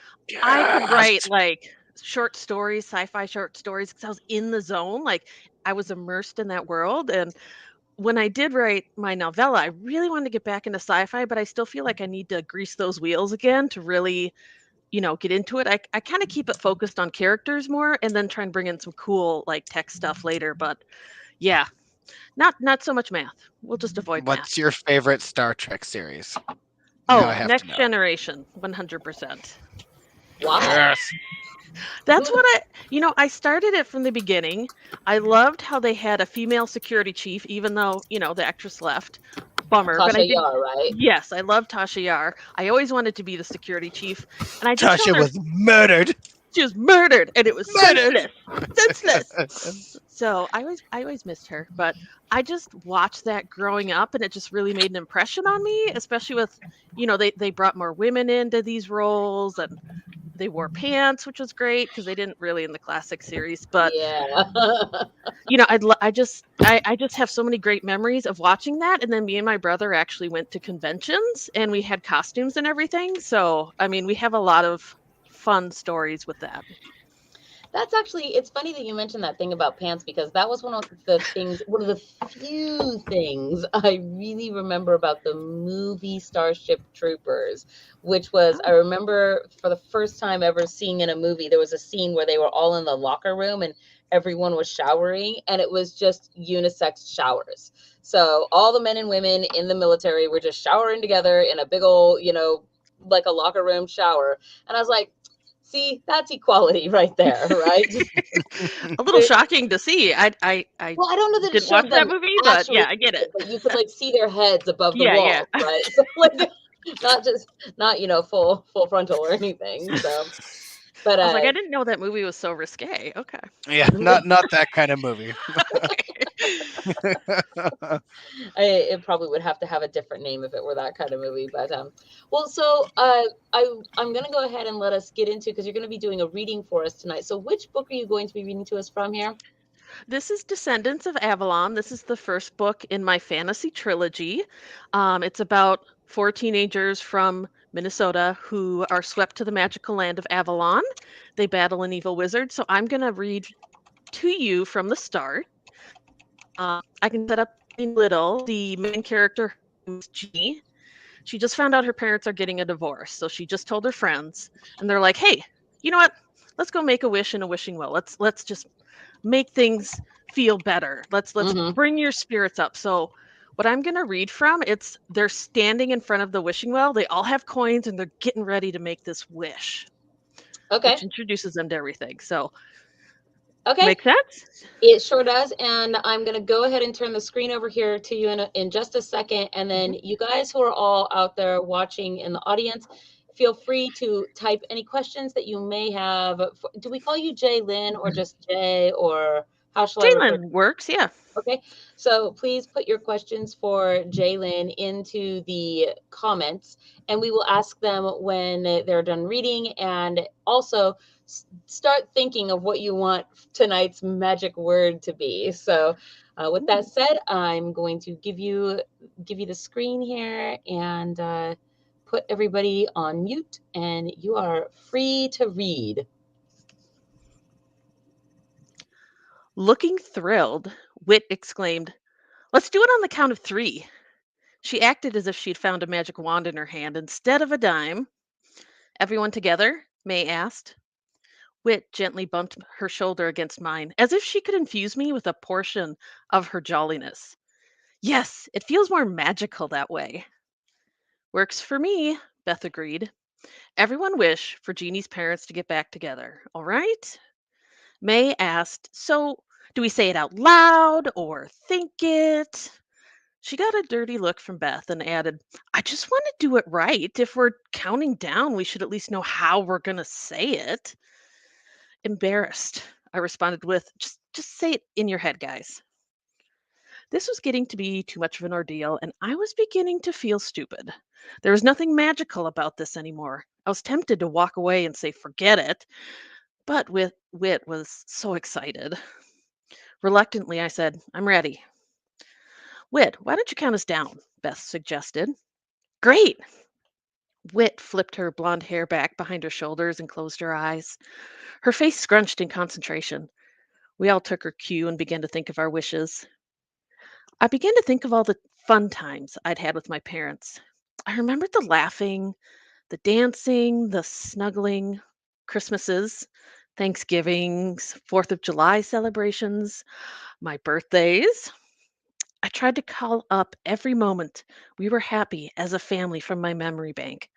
I could write like short stories, sci-fi short stories, because I was in the zone. Like I was immersed in that world. And when I did write my novella, I really wanted to get back into sci-fi, but I still feel like I need to grease those wheels again to really, get into it. I kind of keep it focused on characters more and then try and bring in some cool like tech stuff later. But yeah, not so much math. We'll just avoid math. What's your favorite Star Trek series? Now I have Next to know. Generation, 100%. Wow. Yes. That's what I started it from the beginning. I loved how they had a female security chief, even though, the actress left. Bummer. But I Tasha did. Yar, right? Yes, I love Tasha Yar. I always wanted to be the security chief. And I just Tasha found her, was murdered. she was murdered, and it was Murdered. senseless. So I always missed her. But I just watched that growing up, and it just really made an impression on me, especially with, they brought more women into these roles, and they wore pants, which was great because they didn't really in the classic series. But Yeah. I just have so many great memories of watching that. And then me and my brother actually went to conventions, and we had costumes and everything. So I mean, we have a lot of fun stories with that. That's actually, it's funny that you mentioned that thing about pants, because that was one of the few things I really remember about the movie Starship Troopers, which was, I remember for the first time ever seeing in a movie, there was a scene where they were all in the locker room and everyone was showering, and it was just unisex showers. So all the men and women in the military were just showering together in a big old, like a locker room shower. And I was like, see, that's equality right there, right? A little shocking to see. I Well, I don't know that it didn't showed watch that them movie, but actually, yeah, I get it. but you could like see their heads above the Yeah, wall, yeah. right? So, like, not full frontal or anything. So, but I was like, I didn't know that movie was so risque. Okay. Yeah, not that kind of movie. it probably would have to have a different name if it were that kind of movie. But well, so I'm gonna go ahead and let us get into, because you're gonna be doing a reading for us tonight. So which book are you going to be reading to us from here? This is Descendants of Avalon. This is the first book in my fantasy trilogy. It's about 4 teenagers from Minnesota who are swept to the magical land of Avalon. They battle an evil wizard. So I'm going to read to you from the start. I can set up in little. The main character is G. She just found out her parents are getting a divorce. So she just told her friends, and they're like, hey, you know what? Let's go make a wish in a wishing well. Let's just make things feel better. Let's bring your spirits up. So what I'm going to read from, they're standing in front of the wishing well. They all have coins and they're getting ready to make this wish. Okay. Which introduces them to everything. So okay. Make sense? It sure does. And I'm going to go ahead and turn the screen over here to you in just a second. And then you guys who are all out there watching in the audience, feel free to type any questions that you may have. Do we call you Jay Lynn or just Jay, or how shall I refer? Jalen works, yeah. Okay, so please put your questions for Jalen into the comments, and we will ask them when they're done reading. And also start thinking of what you want tonight's magic word to be. So with that said, I'm going to give you the screen here and put everybody on mute, and you are free to read. Looking thrilled, Wit exclaimed, "Let's do it on the count of 3." She acted as if she'd found a magic wand in her hand instead of a dime. "Everyone together?" May asked. Wit gently bumped her shoulder against mine, as if she could infuse me with a portion of her jolliness. "Yes, it feels more magical that way." "Works for me," Beth agreed. "Everyone wish for Jeannie's parents to get back together, all right?" May asked, "So, do we say it out loud or think it?" She got a dirty look from Beth and added, "I just want to do it right. If we're counting down, we should at least know how we're going to say it." "Embarrassed," I responded with, just say it in your head, guys." This was getting to be too much of an ordeal, and I was beginning to feel stupid. There was nothing magical about this anymore. I was tempted to walk away and say, forget it, but Wit was so excited. Reluctantly, I said, "I'm ready." "Wit, why don't you count us down?" Beth suggested. "Great." Wit flipped her blonde hair back behind her shoulders and closed her eyes. Her face scrunched in concentration. We all took her cue and began to think of our wishes. I began to think of all the fun times I'd had with my parents. I remembered the laughing, the dancing, the snuggling, Christmases, Thanksgivings, 4th of July celebrations, my birthdays. I tried to call up every moment we were happy as a family from my memory bank.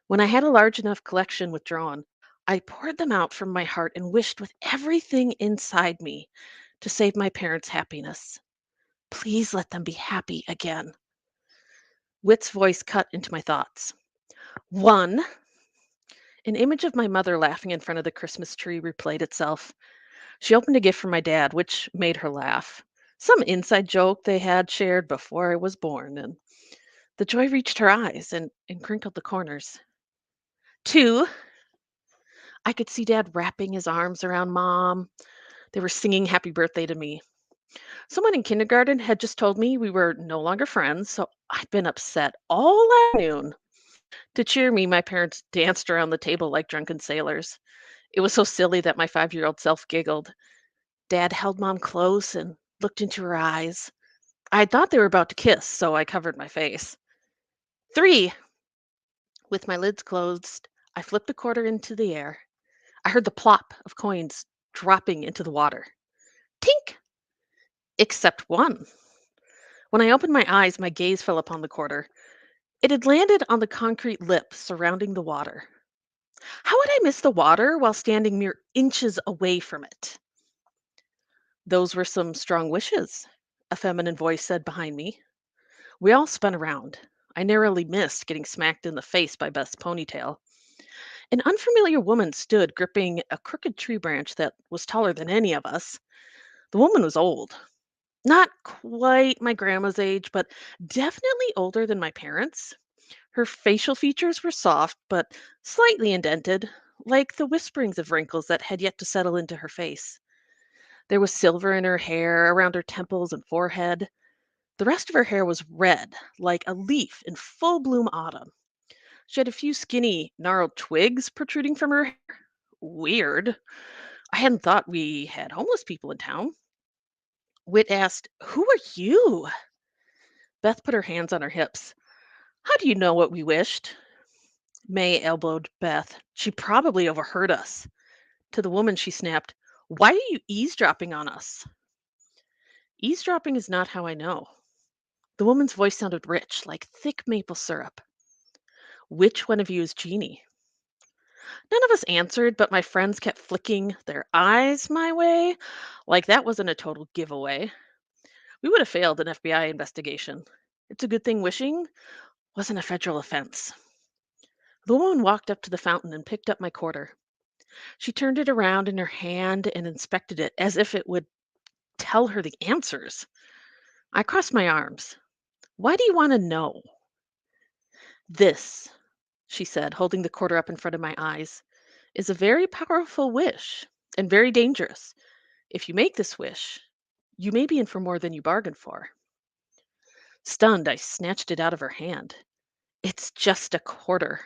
When I had a large enough collection withdrawn, I poured them out from my heart and wished with everything inside me to save my parents' happiness. Please let them be happy again. Wit's voice cut into my thoughts. 1. An image of my mother laughing in front of the Christmas tree replayed itself. She opened a gift for my dad, which made her laugh. Some inside joke they had shared before I was born, and the joy reached her eyes and crinkled the corners. 2. I could see Dad wrapping his arms around Mom. They were singing happy birthday to me. Someone in kindergarten had just told me we were no longer friends, so I'd been upset all afternoon. To cheer me, my parents danced around the table like drunken sailors. It was so silly that my 5-year-old self giggled. Dad held Mom close and looked into her eyes. I thought they were about to kiss, so I covered my face. 3. With my lids closed, I flipped a quarter into the air. I heard the plop of coins dropping into the water. Tink! Except one. When I opened my eyes, my gaze fell upon the quarter. It had landed on the concrete lip surrounding the water. How would I miss the water while standing mere inches away from it? Those were some strong wishes, a feminine voice said behind me. We all spun around. I narrowly missed getting smacked in the face by Beth's ponytail. An unfamiliar woman stood gripping a crooked tree branch that was taller than any of us. The woman was old. Not quite my grandma's age, but definitely older than my parents. Her facial features were soft, but slightly indented, like the whisperings of wrinkles that had yet to settle into her face. There was silver in her hair, around her temples and forehead. The rest of her hair was red, like a leaf in full bloom autumn. She had a few skinny, gnarled twigs protruding from her hair. Weird. I hadn't thought we had homeless people in town. Wit asked, "Who are you?" Beth put her hands on her hips. "How do you know what we wished?" May elbowed Beth. "She probably overheard us." To the woman, she snapped, "Why are you eavesdropping on us?" "Eavesdropping is not how I know." The woman's voice sounded rich, like thick maple syrup. "Which one of you is Jeannie?" None of us answered, but my friends kept flicking their eyes my way, like that wasn't a total giveaway. We would have failed an FBI investigation. It's a good thing wishing wasn't a federal offense. The woman walked up to the fountain and picked up my quarter. She turned it around in her hand and inspected it as if it would tell her the answers. I crossed my arms. "Why do you want to know?" "This," she said, holding the quarter up in front of my eyes, "is a very powerful wish and very dangerous. If you make this wish, you may be in for more than you bargained for." Stunned, I snatched it out of her hand. "It's just a quarter."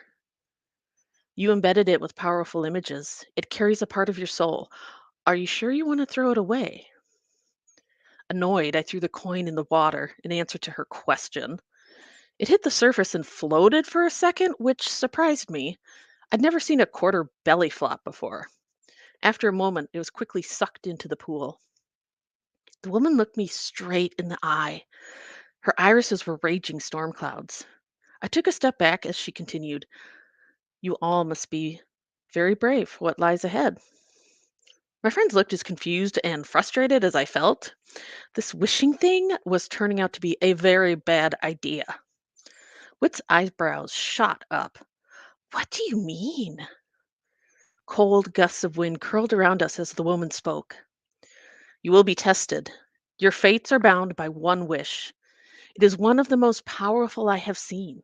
"You embedded it with powerful images. It carries a part of your soul. Are you sure you want to throw it away?" Annoyed, I threw the coin in the water in answer to her question. It hit the surface and floated for a second, which surprised me. I'd never seen a quarter belly flop before. After a moment, it was quickly sucked into the pool. The woman looked me straight in the eye. Her irises were raging storm clouds. I took a step back as she continued, "You all must be very brave for what lies ahead." My friends looked as confused and frustrated as I felt. This wishing thing was turning out to be a very bad idea. Wit's eyebrows shot up. "What do you mean?" Cold gusts of wind curled around us as the woman spoke. "You will be tested. Your fates are bound by one wish. It is one of the most powerful I have seen.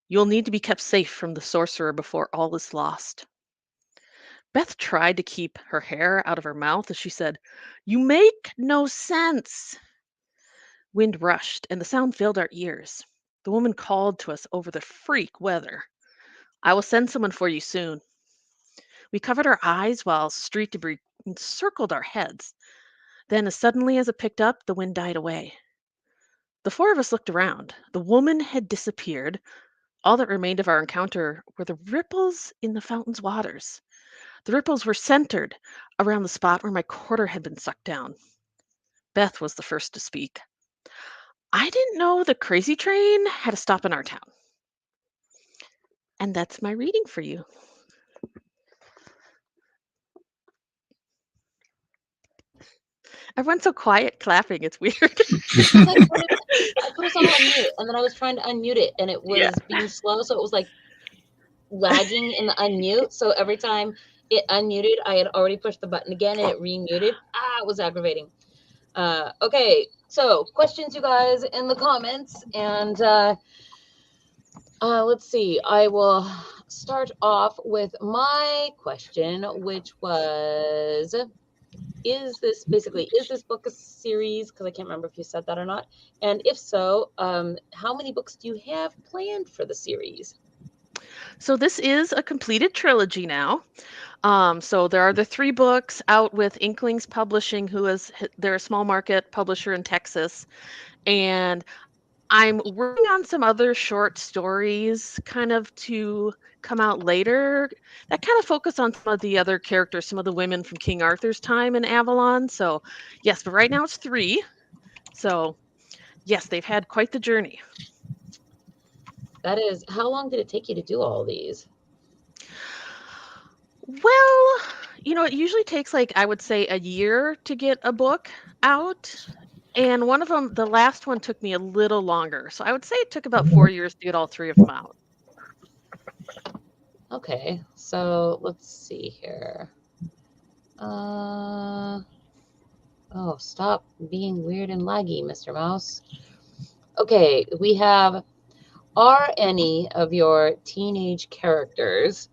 You will need to be kept safe from the sorcerer before all is lost." Beth tried to keep her hair out of her mouth as she said, "You make no sense." Wind rushed, and the sound filled our ears. The woman called to us over the freak weather. I will send someone for you soon. We covered our eyes while street debris circled our heads. Then, as suddenly as it picked up, the wind died away. The four of us looked around. The woman had disappeared. All that remained of our encounter were the ripples in the fountain's waters. The ripples were centered around the spot where my quarter had been sucked down. Beth was the first to speak. I didn't know the crazy train had a stop in our town. And that's my reading for you. Everyone's so quiet clapping. It's weird. I put us all on mute, and then I was trying to unmute it, and it was being slow, so it was like lagging in the unmute. So every time it unmuted, I had already pushed the button again, and it remuted. It was aggravating. Okay, so questions, you guys, in the comments, and let's see. I will start off with my question, which was, is this book a series? Because I can't remember if you said that or not. And if so, how many books do you have planned for the series? So this is a completed trilogy now. So there are the 3 books out with Inklings Publishing, they're a small market publisher in Texas. And I'm working on some other short stories kind of to come out later that kind of focus on some of the other characters, some of the women from King Arthur's time in Avalon. So yes, but right now it's 3. So yes, they've had quite the journey. That is, how long did it take you to do all these? Well, it usually takes I would say a year to get a book out. And one of them, the last one took me a little longer. So I would say it took about 4 years to get all 3 of them out. Okay, so let's see here. Oh, stop being weird and laggy, Mr. Mouse. Okay, we have, are any of your teenage characters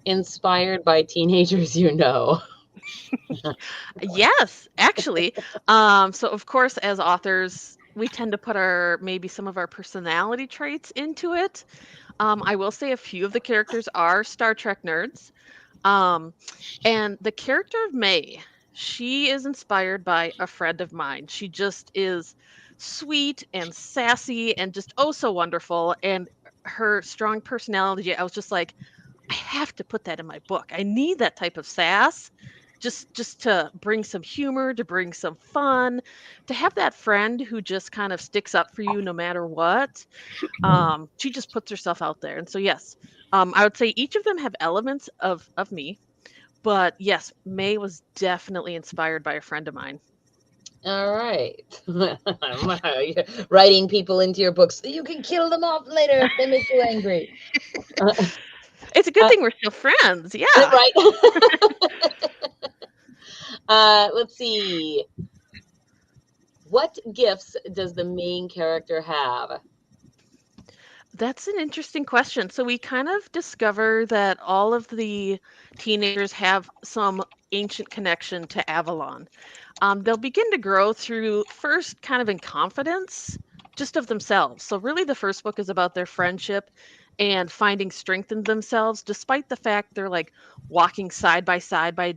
inspired by teenagers you know? Yes, actually. So of course, as authors, we tend to put maybe some of our personality traits into it. I will say a few of the characters are Star Trek nerds. And the character of May, she is inspired by a friend of mine. She just is sweet and sassy and just oh so wonderful. And her strong personality, I was just like, I have to put that in my book. I need that type of sass. Just to bring some humor, to bring some fun, to have that friend who just kind of sticks up for you no matter what. She just puts herself out there. And so yes, I would say each of them have elements of me. But yes, May was definitely inspired by a friend of mine. All right. Writing people into your books so you can kill them off later if they make you angry. It's a good thing we're still friends. Yeah. Right. Let's see. What gifts does the main character have? That's an interesting question. So we kind of discover that all of the teenagers have some ancient connection to Avalon. They'll begin to grow through first kind of in confidence just of themselves. So really the first book is about their friendship and finding strength in themselves, despite the fact they're walking side by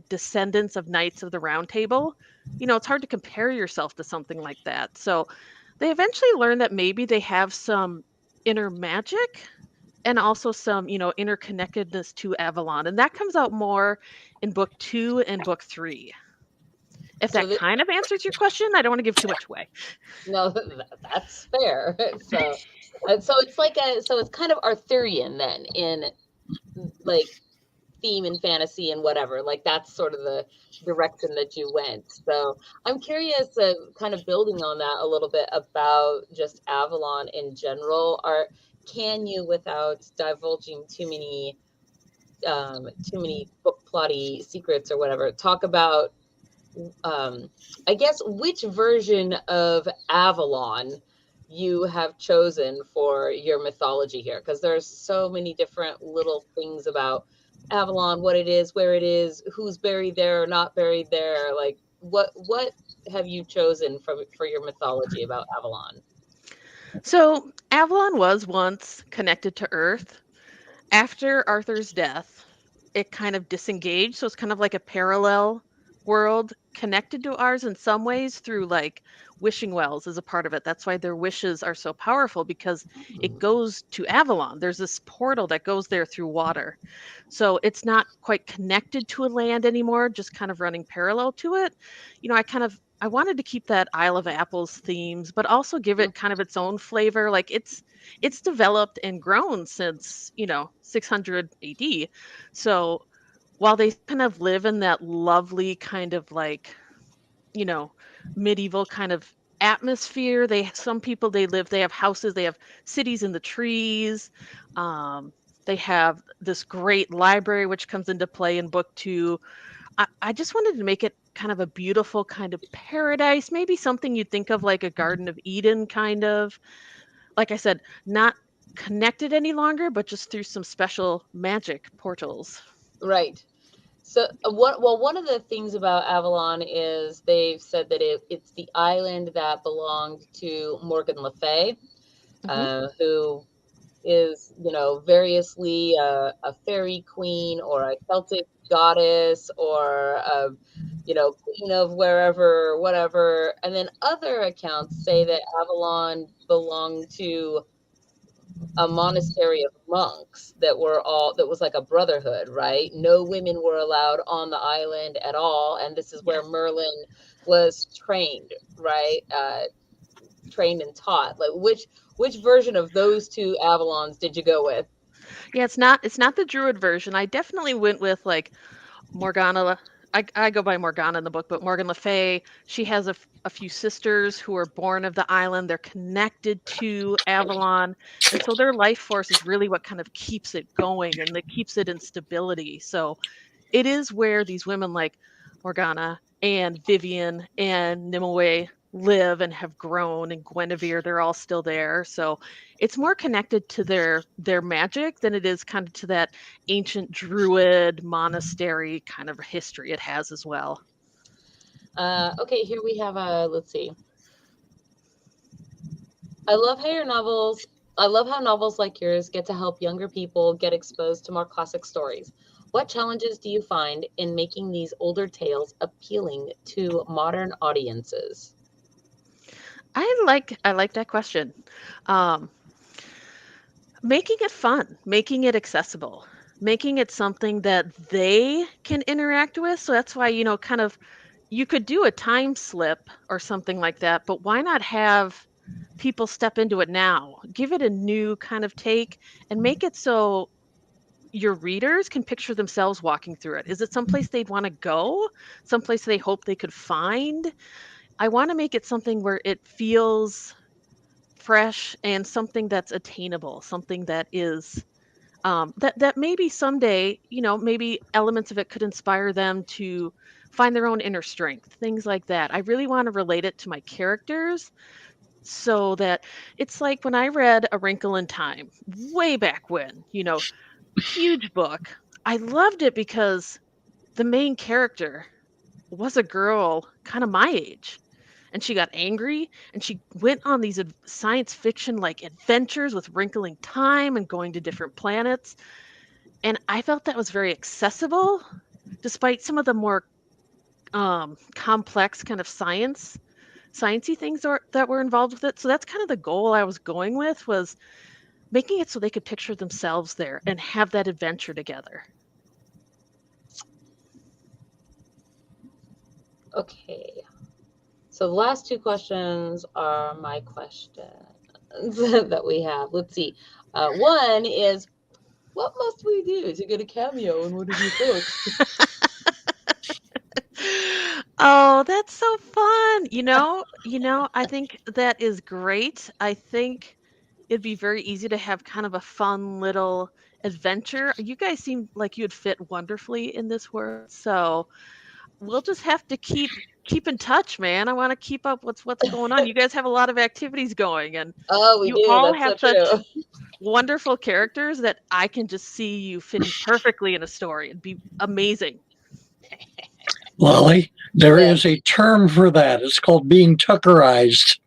descendants of Knights of the Round Table. It's hard to compare yourself to something like that. So they eventually learn that maybe they have some inner magic and also some, interconnectedness to Avalon. And that comes out more in book 2 and book 3. If that kind of answers your question, I don't want to give too much away. No, that's fair. So it's kind of Arthurian then in theme and fantasy and whatever. That's sort of the direction that you went. So I'm curious, kind of building on that a little bit about just Avalon in general. Can you, without divulging too many book plotty secrets or whatever, talk about I guess which version of Avalon you have chosen for your mythology here? Because there's so many different little things about Avalon, what it is, where it is, who's buried there or not buried there. What have you chosen for your mythology about Avalon? So Avalon was once connected to Earth, After Arthur's death, it kind of disengaged, so it's kind of like a parallel world connected to ours in some ways through like wishing wells as a part of it. That's why their wishes are so powerful because it goes to Avalon. There's this portal that goes there through water. So it's not quite connected to a land anymore, just kind of running parallel to it. I wanted to keep that Isle of Apples themes, but also give it kind of its own flavor. Like it's developed and grown since 600 AD. So while they kind of live in that lovely kind of like medieval kind of atmosphere, some people they have houses, they have cities in the trees. They have this great library which comes into play in book 2. I just wanted to make it kind of a beautiful kind of paradise, maybe something you'd think of like a Garden of Eden kind of. Like I said, not connected any longer, but just through some special magic portals. Right. So one of the things about Avalon is they've said that it's the island that belonged to Morgan Le Fay, who is, variously a fairy queen or a Celtic goddess or a, queen of wherever, whatever. And then other accounts say that Avalon belonged to a monastery of monks that was like a brotherhood, right? No women were allowed on the island at all. And this is where Merlin was trained, right? Trained and taught. Like which version of those two Avalons did you go with? Yeah, it's not the Druid version. I definitely went with like Morgana. I go by Morgana in the book, but Morgan Le Fay, she has a few sisters who are born of the island. They're connected to Avalon. And so their life force is really what kind of keeps it going and that keeps it in stability. So it is where these women like Morgana and Vivian and Nimue live and have grown, and Guinevere, they're all still there. So it's more connected to their magic than it is kind of to that ancient druid monastery kind of history it has as well. Okay, here we have let's see. I love how novels like yours get to help younger people get exposed to more classic stories. What challenges do you find in making these older tales appealing to modern audiences? I like that question. Making it fun, making it accessible, making it something that they can interact with. So that's why, kind of you could do a time slip or something like that, but why not have people step into it now? Give it a new kind of take and make it so your readers can picture themselves walking through it. Is it someplace they'd want to go? Someplace they hope they could find? I want to make it something where it feels fresh and something that's attainable, something that is that maybe someday, maybe elements of it could inspire them to find their own inner strength, things like that. I really want to relate it to my characters so that it's like when I read A Wrinkle in Time way back when, huge book. I loved it because the main character was a girl kind of my age. And she got angry and she went on these science fiction like adventures with wrinkling time and going to different planets. And I felt that was very accessible, despite some of the more complex kind of sciencey things that were involved with it. So that's kind of the goal I was going with, was making it so they could picture themselves there and have that adventure together. Okay. So the last two questions are my questions that we have. Let's see. One is, what must we do to get a cameo in one of your books? Oh, that's so fun. I think that is great. I think it'd be very easy to have kind of a fun little adventure. You guys seem like you'd fit wonderfully in this world. So we'll just have to keep in touch, man. I want to keep up what's going on. You guys have a lot of activities going, and We you do. all That's have so such true. wonderful characters that I can just see you fitting perfectly in a story. It'd be amazing. Lolly, there is a term for that. It's called being Tuckerized.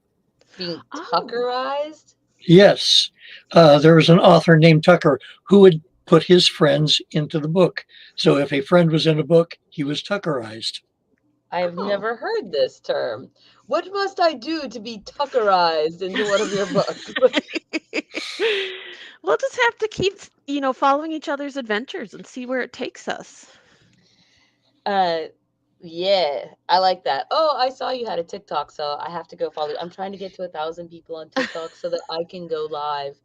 Being Tuckerized? Yes. There was an author named Tucker who would put his friends into the book. So if a friend was in a book, he was Tuckerized. I've Oh. never heard this term. What must I do to be Tuckerized into one of your books? We'll just have to keep, following each other's adventures and see where it takes us. Yeah, I like that. Oh, I saw you had a TikTok, so I have to go follow. I'm trying to get to 1,000 people on TikTok so that I can go live,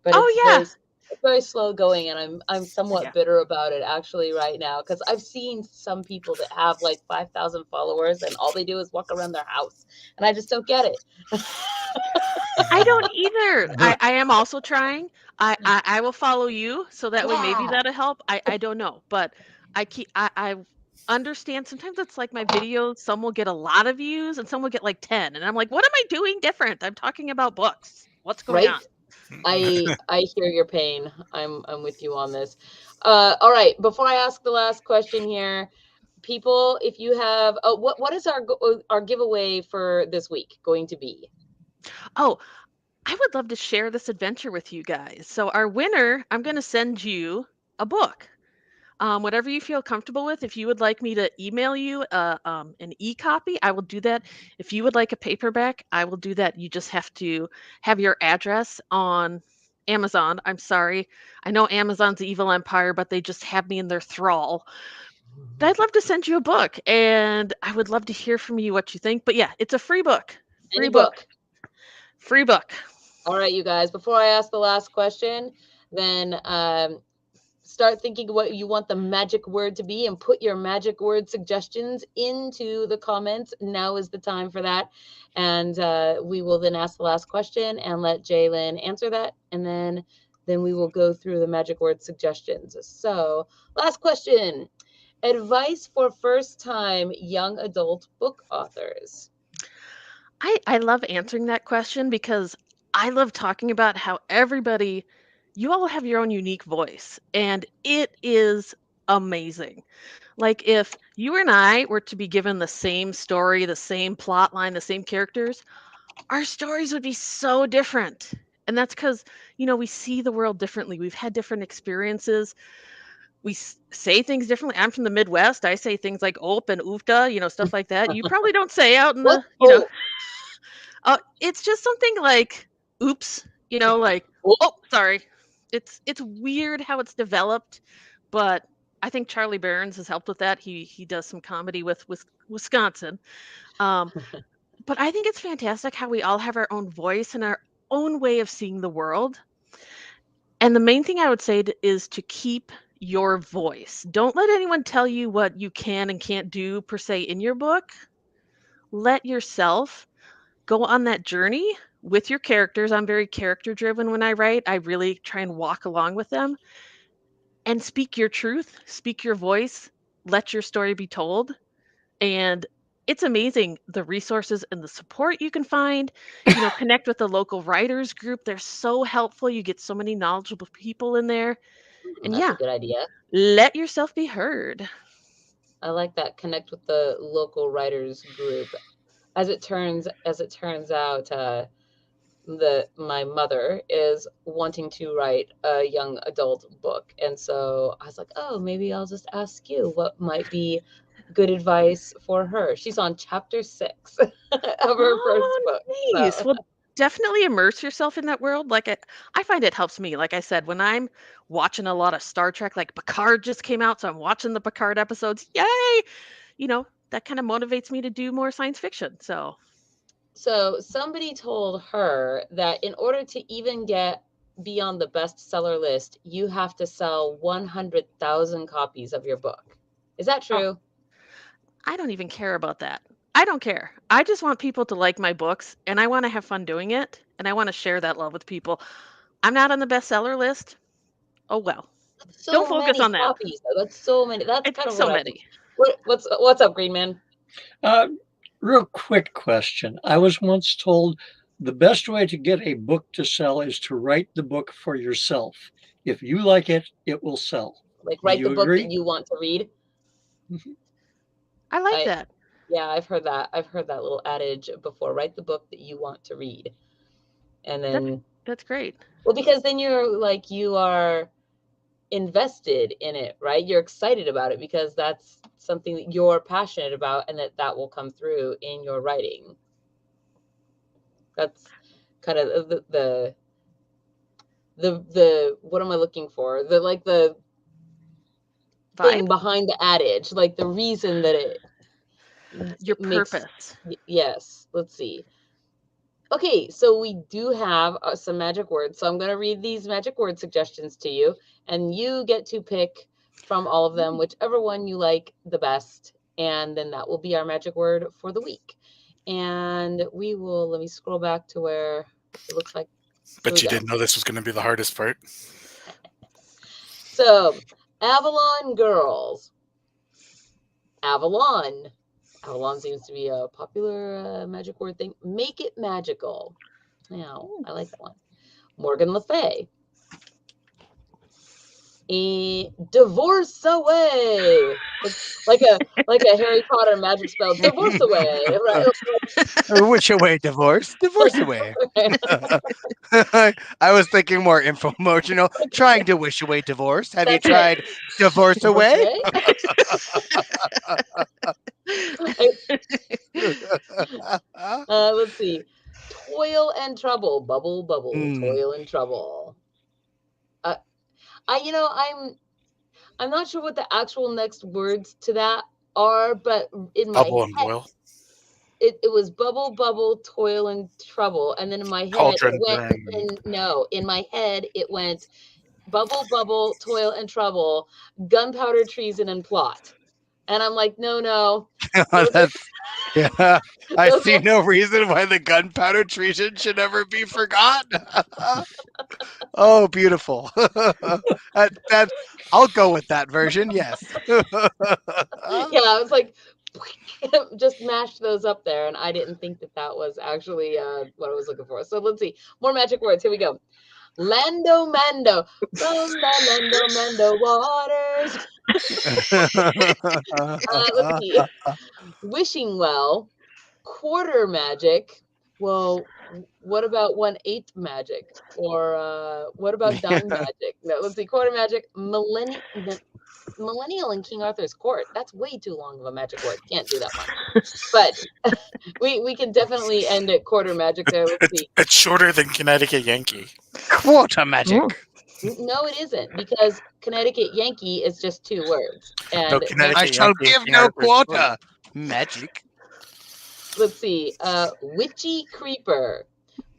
but Oh, yeah. it's very slow going, and I'm somewhat bitter about it actually right now because I've seen some people that have like 5,000 followers and all they do is walk around their house, and I just don't get it. I don't either. I am also trying. I will follow you so that way maybe Yeah. that'll help. I don't know, but I understand sometimes it's like my videos, some will get a lot of views and some will get like 10. And I'm like, what am I doing different? I'm talking about books. What's going Right? on? I hear your pain. I'm with you on this. All right. Before I ask the last question here, people, if you have, what is our giveaway for this week going to be? Oh, I would love to share this adventure with you guys. So our winner, I'm going to send you a book. Whatever you feel comfortable with. If you would like me to email you an e-copy, I will do that. If you would like a paperback, I will do that. You just have to have your address on Amazon. I'm sorry. I know Amazon's the evil empire, but they just have me in their thrall. But I'd love to send you a book, and I would love to hear from you what you think. But yeah, it's a free book. Any book. Free book. All right, you guys. Before I ask the last question, then start thinking what you want the magic word to be and put your magic word suggestions into the comments. Now is the time for that. And we will then ask the last question and let Jalen answer that. And then we will go through the magic word suggestions. So last question, advice for first time young adult book authors. I love answering that question because I love talking about how you all have your own unique voice, and it is amazing. Like if you and I were to be given the same story, the same plot line, the same characters, our stories would be so different. And that's because, we see the world differently. We've had different experiences. We say things differently. I'm from the Midwest. I say things like "op" and "oofta," stuff like that. You probably don't say out in What? the. It's just something like "oops," like "oh, sorry." It's weird how it's developed, but I think Charlie Burns has helped with that. He does some comedy with Wisconsin. But I think it's fantastic how we all have our own voice and our own way of seeing the world. And the main thing I would say is to keep your voice. Don't let anyone tell you what you can and can't do per se in your book. Let yourself go on that journey with your characters. I'm very character driven when I write. I really try and walk along with them and speak your truth, speak your voice, let your story be told. And it's amazing the resources and the support you can find. Connect with the local writers group. They're so helpful. You get so many knowledgeable people in there. And That's yeah, a good idea. let yourself be heard. I like that. Connect with the local writers group. As it turns out, my mother is wanting to write a young adult book, and so I was like, oh, maybe I'll just ask you what might be good advice for her. She's on chapter 6 of her first book. Nice. So. Well, definitely immerse yourself in that world. Like I find it helps me. Like I said, when I'm watching a lot of Star Trek, like Picard just came out, so I'm watching the Picard episodes. Yay! That kind of motivates me to do more science fiction. So Somebody told her that in order to even be on the bestseller list, you have to sell 100,000 copies of your book. Is that true? I don't even care about that. I don't care. I just want people to like my books, and I want to have fun doing it, and I want to share that love with people. I'm not on the bestseller list. Oh well. That's Don't so focus many on that. copies, though. That's so many. That's kind It's of so what I think. many. What's up, Green Man? Real quick question. I was once told the best way to get a book to sell is to write the book for yourself. If you like it, it will sell. Like, Do write you the book that agree? you want to read. I like that. Yeah, I've heard that. I've heard that little adage before. Write the book that you want to read. And then That's great. well, because then you're like, you are invested in it, right? You're excited about it because that's something that you're passionate about, and that will come through in your writing. That's kind of the what am I looking for? The thing behind the adage, like the reason that it purpose. Yes. Let's see. Okay, so we do have some magic words. So I'm going to read these magic word suggestions to you, and you get to pick from all of them whichever one you like the best, and then that will be our magic word for the week. And we will, let me scroll back to where it looks like. But you didn't know this was going to be the hardest part. So, Avalon Girls. Avalon. Avalon seems to be a popular magic word thing. Make it magical. Now, I like that one. Morgan Le Fay. Divorce away. Like a Harry Potter magic spell. Divorce away. Right? Wish away divorce. Divorce away. I was thinking more infomotional. Trying to wish away divorce. Have you tried divorce away? Let's see. Toil and trouble. Bubble, bubble. Toil and trouble. I'm not sure what the actual next words to that are, but in my bubble and boil. It was bubble, bubble, toil and trouble, and then in my head Cauldron in my head it went bubble, bubble, toil and trouble, gunpowder, treason and plot, and I'm like, no. Yeah, I see no reason why the gunpowder treason should ever be forgotten. Oh, beautiful. I'll go with that version, yes. Yeah, I was like, just mashed those up there, and I didn't think that was actually what I was looking for. So let's see. More magic words. Here we go. Lando Mando. From the Lando Mando waters. Let's see. Wishing well. Quarter magic. Well, what about 1/8 magic? Or what about dime magic? No, let's see. Quarter magic. Millennial in King Arthur's court. That's way too long of a magic word. Can't do that much. But we can definitely end at quarter magic there. Let's see. It's shorter than Connecticut Yankee. Quarter magic. No, it isn't, because Connecticut Yankee is just 2 words. And I shall give no quarter. Magic. Let's see. Witchy creeper.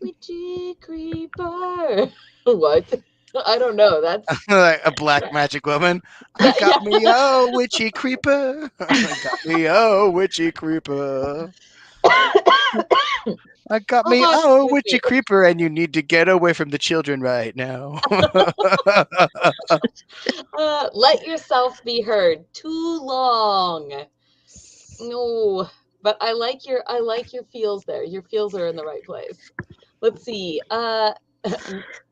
Witchy creeper. What? I don't know. That's a black magic woman. I got me a witchy creeper. I got me a witchy creeper. I got me a witchy creeper, and you need to get away from the children right now. Let yourself be heard. Too long. No, but I like your feels there. Your feels are in the right place. Let's see.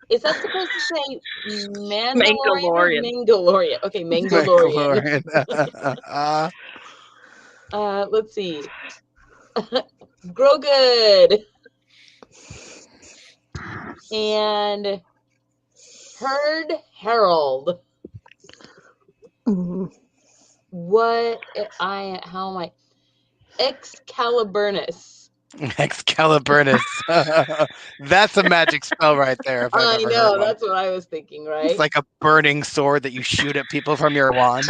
Is that supposed to say Mandalorian or Mangalorian? Okay, Mangalorian. Let's see. Grow good. And Herd Herald. How am I? Excaliburnus. Excaliburnus. That's a magic spell right there. I know, that's what I was thinking, right? It's like a burning sword that you shoot at people from your wand.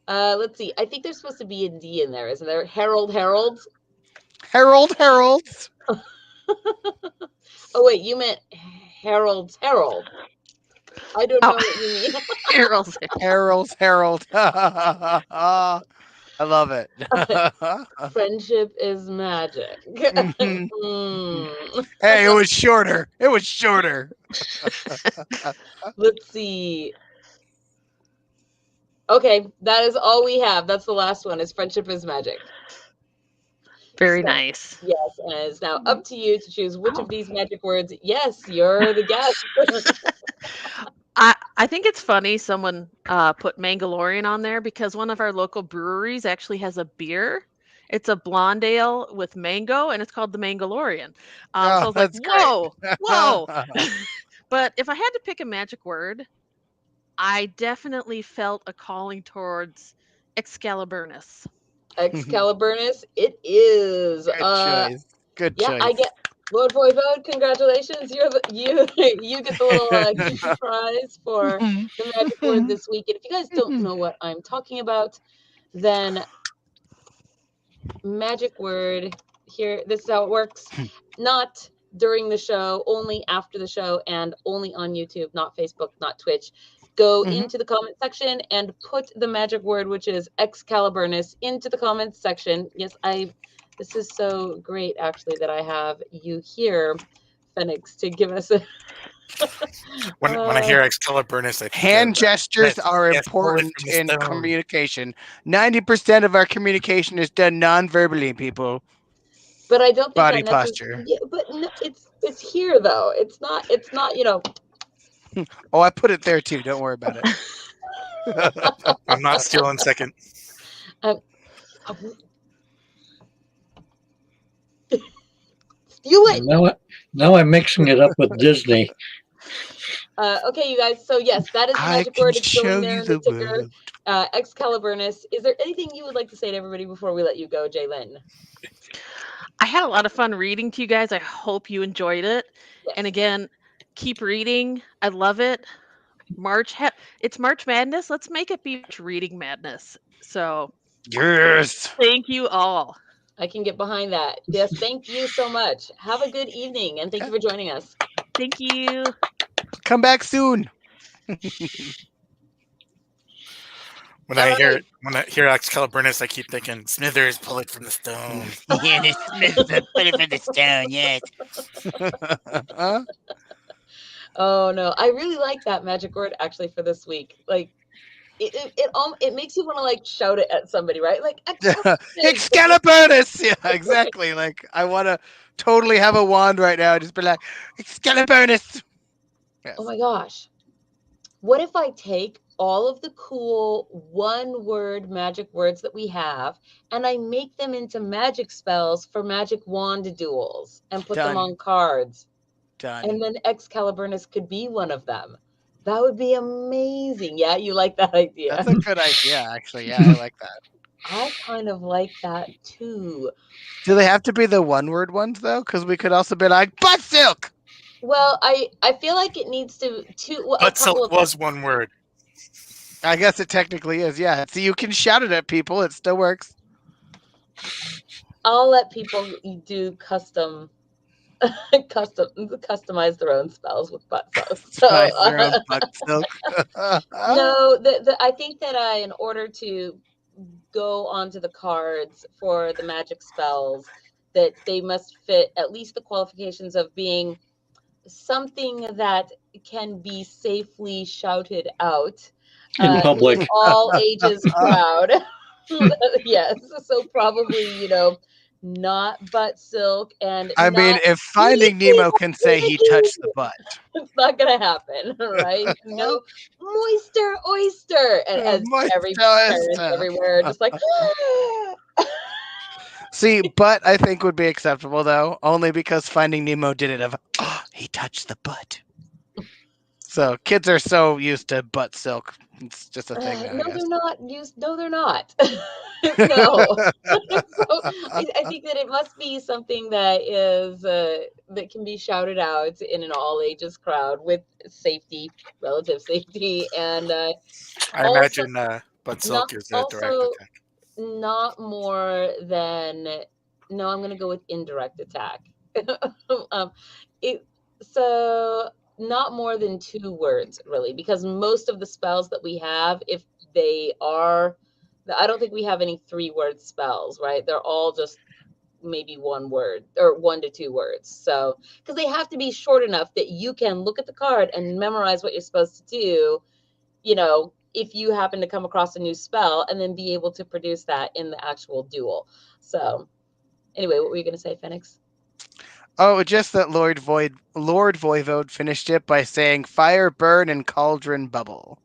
Let's see. I think there's supposed to be a D in there, isn't there? Heralds. Heralds. Oh wait, you meant Herald. I don't know what you mean. Herald. I love it. Friendship is magic. Hey, it was shorter. Let's see. Okay, that is all we have. That's the last one, is friendship is magic. Very nice. Yes, and it's now up to you to choose which of these magic words. Yes, you're the guest. I think it's funny someone put Mangalorian on there, because one of our local breweries actually has a beer. It's a blonde ale with mango, and it's called the Mangalorian. So I was like, whoa. But if I had to pick a magic word, I definitely felt a calling towards Excaliburnus. Excaliburnus, it is. Good choice. Good Yeah, choice. I get Lord Voivode. Congratulations, you get the little geeky prize for the magic word this week. And if you guys don't know what I'm talking about, then magic word here. This is how it works. Not during the show, only after the show, and only on YouTube, not Facebook, not Twitch. Go into the comment section and put the magic word, which is Excaliburnus, into the comments section. Yes, this is so great, actually, that I have you here, Phoenix, to give us a. When I hear Excaliburnus, I think hand gestures Yes, are yes, pull it important from the in stone. communication. 90% of our communication is done non-verbally, people. But I don't think Body that posture. Yeah, but no, it's here though. It's not. Oh, I put it there too. Don't worry about it. I'm not stealing second. Steal it. Now I'm mixing it up with Disney. Okay, you guys. So yes, that is the I magic can word. It's show going there you in the the ticker. world. Excaliburnus. Is there anything you would like to say to everybody before we let you go, Jalen? I had a lot of fun reading to you guys. I hope you enjoyed it. Yes. And again, keep reading. I love it. It's March Madness. Let's make it be reading madness. So Yes. thank you all. I can get behind that. Yes, thank you so much. Have a good evening, and thank you for joining us. Thank you. Come back soon. When I hear Excaliburnus, I keep thinking Smithers, pull it from the stone. Yeah, this Smithers, put it from the stone. Yes. Oh no, I really like that magic word actually for this week. Like it makes you want to like shout it at somebody, right? Like Excaliburnus. Yeah, exactly. Like I want to totally have a wand right now. Just be like Excaliburnus. Yes. Oh my gosh. What if I take all of the cool one word magic words that we have and I make them into magic spells for magic wand duels and put them on cards? Done. And then Excaliburnus could be one of them. That would be amazing. Yeah, you like that idea? That's a good idea, actually. Yeah, I like that. I kind of like that too. Do they have to be the one-word ones though? Because we could also be like butt silk. Well, I feel like it needs to Butt silk was one word. I guess it technically is. Yeah. So you can shout it at people. It still works. I'll let people do customize their own spells with butt silk. So their own butt silk. no, I think that in order to go onto the cards for the magic spells, that they must fit at least the qualifications of being something that can be safely shouted out in public. to all ages crowd. Yes, so probably not butt silk, and I mean, if Finding Nemo can say he touched the butt, it's not gonna happen, right? No, moister oyster, and as every parent everywhere, just like. See, butt I think would be acceptable though, only because Finding Nemo did it of he touched the butt. So kids are so used to butt silk. It's just a thing now. No, they're not used. No, they're not. No. So I think that it must be something that is that can be shouted out in an all ages crowd with safety, relative safety, and I imagine butt silk is a direct attack. Not more than no. I'm going to go with indirect attack. Not more than 2 words, really, because most of the spells that we have, if they are, I don't think we have any 3-word spells, right? They're all just maybe 1 word or 1 to 2 words. So, because they have to be short enough that you can look at the card and memorize what you're supposed to do, if you happen to come across a new spell, and then be able to produce that in the actual duel. So, anyway, what were you going to say, Phoenix? Oh, just that Lord Voivode finished it by saying fire, burn, and cauldron bubble.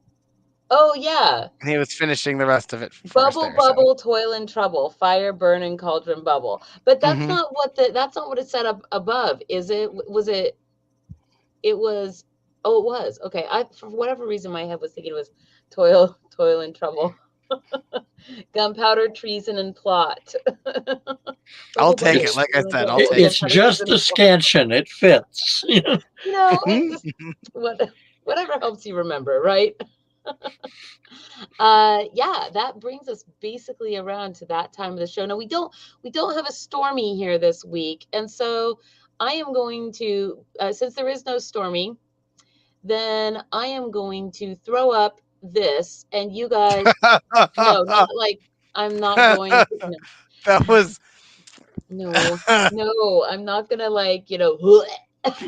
Oh, yeah. And he was finishing the rest of it. Bubble, toil and trouble, fire, burn, and cauldron bubble. But that's not what that's not what it said up above, is it? Was it? It was. Oh, it was. Okay. For whatever reason, my head was thinking it was toil and trouble. Gunpowder, treason, and plot. I'll take it. Like I said, I'll take it. It's just the scansion. It fits. Just whatever helps you remember, right? Yeah, that brings us basically around to that time of the show. Now we don't have a Stormy here this week, and so I am going to, since there is no Stormy, then I am going to throw up this, and you guys, no, not like I'm not going to. No. That was no, I'm not gonna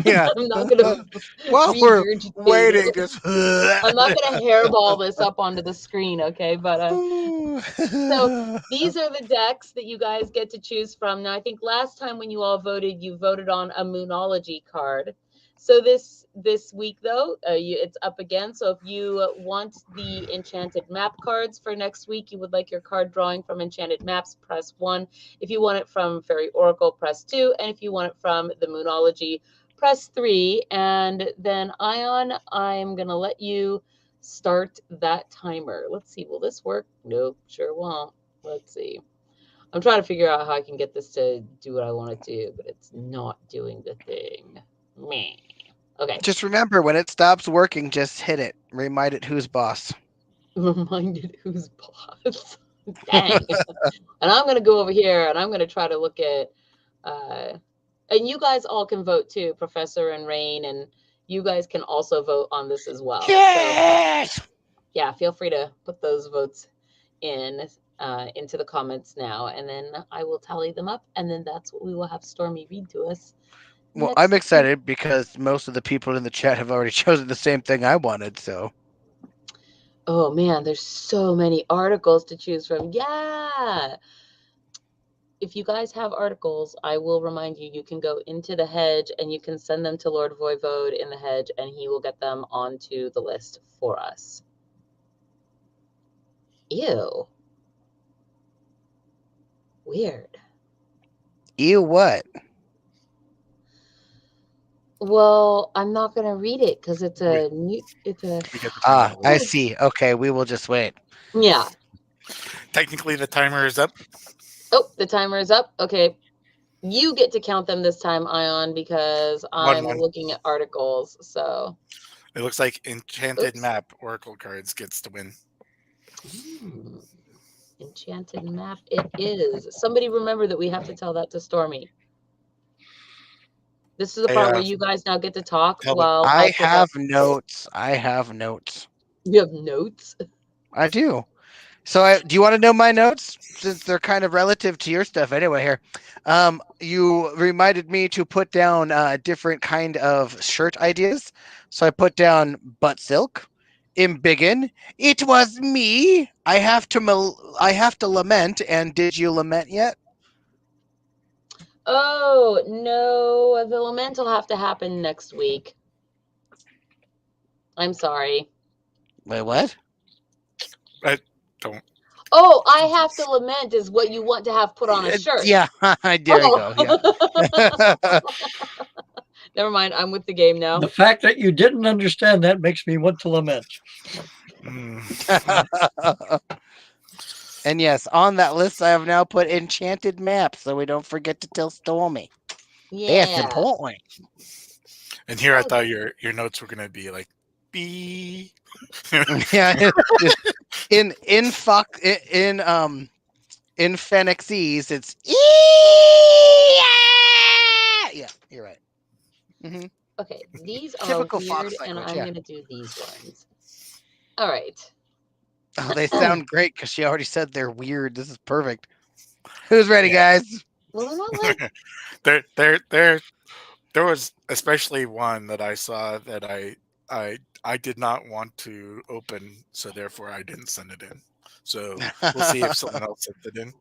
yeah. I'm not gonna While we're regurgitate waiting, it. just I'm not gonna hairball this up onto the screen, okay? But so these are the decks that you guys get to choose from. Now, I think last time when you all voted, you voted on a Moonology card. So this week, though, it's up again. So if you want the Enchanted Map cards for next week, you would like your card drawing from Enchanted Maps, press 1. If you want it from Fairy Oracle, press 2. And if you want it from the Moonology, press 3. And then Ion, I'm going to let you start that timer. Let's see, will this work? Nope, sure won't. Let's see. I'm trying to figure out how I can get this to do what I want it to, but it's not doing the thing. Meh. Okay. Just remember, when it stops working, just hit it. Remind it who's boss. Reminded who's boss. Dang. And I'm going to go over here and I'm going to try to look at, and you guys all can vote too, Professor and Rain, and you guys can also vote on this as well. Yes! So, yeah, feel free to put those votes into the comments now, and then I will tally them up, and then that's what we will have Stormy read to us. Well, I'm excited because most of the people in the chat have already chosen the same thing I wanted, so. Oh man, there's so many articles to choose from. Yeah. If you guys have articles, I will remind you, you can go into the Hedge and you can send them to Lord Voivode in the Hedge, and he will get them onto the list for us. Ew. Weird. Ew, what? Well, I'm not going to read it because it's a new, I see. Okay, we will just wait. Yeah. Technically, the timer is up. Oh, the timer is up. Okay. You get to count them this time, Ion, because I'm looking at articles. So it looks like Enchanted Map Oracle cards gets to win. Enchanted Map it is. Somebody remember that we have to tell that to Stormy. This is the part where you guys now get to talk while I have notes. I have notes. You have notes? I do. So do you want to know my notes? Since they're kind of relative to your stuff anyway here. You reminded me to put down different kind of shirt ideas. So I put down butt silk, embiggen. It was me. I have to lament. And did you lament yet? Oh, no. The lament will have to happen next week. I'm sorry. Wait, what? I don't. Oh, I have to lament is what you want to have put on a shirt. Yeah, there you go. Yeah. Never mind. I'm with the game now. The fact that you didn't understand that makes me want to lament. And yes, on that list, I have now put Enchanted Maps, so we don't forget to tell Stormy. Yeah. That's important. And here I thought your notes were going to be like, B. Yeah. in Phoenixese, it's yeah, you're right. Mm-hmm. Okay, these Typical are weird, Fox and language, I'm going to do these ones. All right. Oh, they sound great because she already said they're weird. This is perfect. Who's ready, guys? Well, they're not like... there was especially one that I saw that I did not want to open, so therefore I didn't send it in. So we'll see if someone else sent it in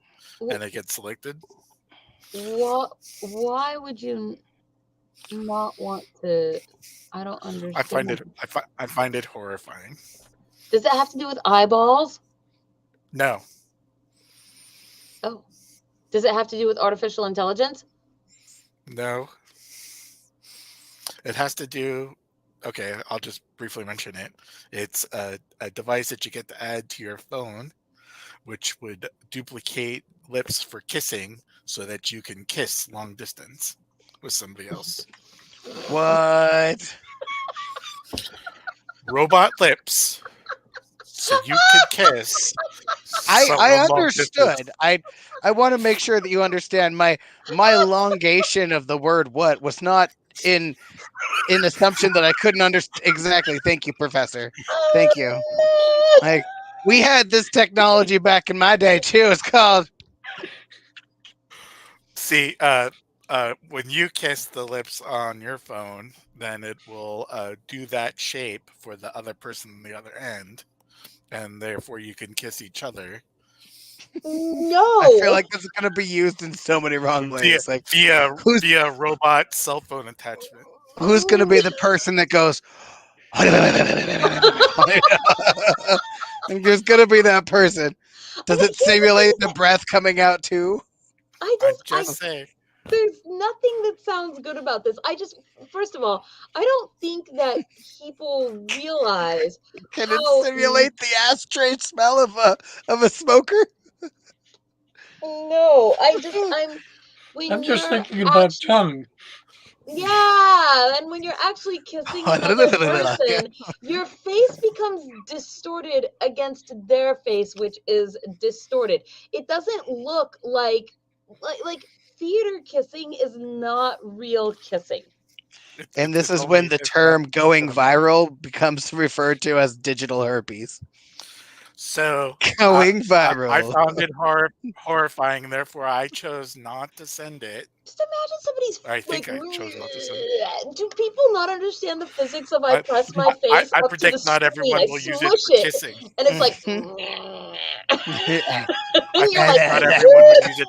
and it gets selected. Why would you not want to? I don't understand. I find it horrifying. Does that have to do with eyeballs? No. Oh. Does it have to do with artificial intelligence? No. It has to do okay, I'll just briefly mention it. It's a device that you get to add to your phone, which would duplicate lips for kissing so that you can kiss long distance with somebody else. What? Robot lips, so you could kiss. I someone long distance. understood. I want to make sure that you understand my elongation of the word "what" was not in assumption that I couldn't understand exactly. Thank you, Professor. Thank you. Like, we had this technology back in my day too. It's called. See, when you kiss the lips on your phone, then it will do that shape for the other person on the other end, and therefore you can kiss each other. No. I feel like this is going to be used in so many wrong ways. Like, via robot cell phone attachment. who's going to be the person that goes? There's going to be that person. Does it simulate the breath coming out too? I'm just saying. There's nothing that sounds good about this. First of all, I don't think that people realize. Can it simulate the ashtray smell of a smoker? No, I'm just thinking about tongue. Yeah, and when you're actually kissing another person, your face becomes distorted against their face, which is distorted. It doesn't look like theater kissing is not real kissing. And this is when the term "going viral" becomes referred to as digital herpes. So going viral. I found it horrifying. Therefore, I chose not to send it. Just imagine somebody's. I think I chose not to send it. Do people not understand the physics of I press my face I up predict to the not screen, everyone will use it for kissing, and it's like. And you're like, not everyone would use it.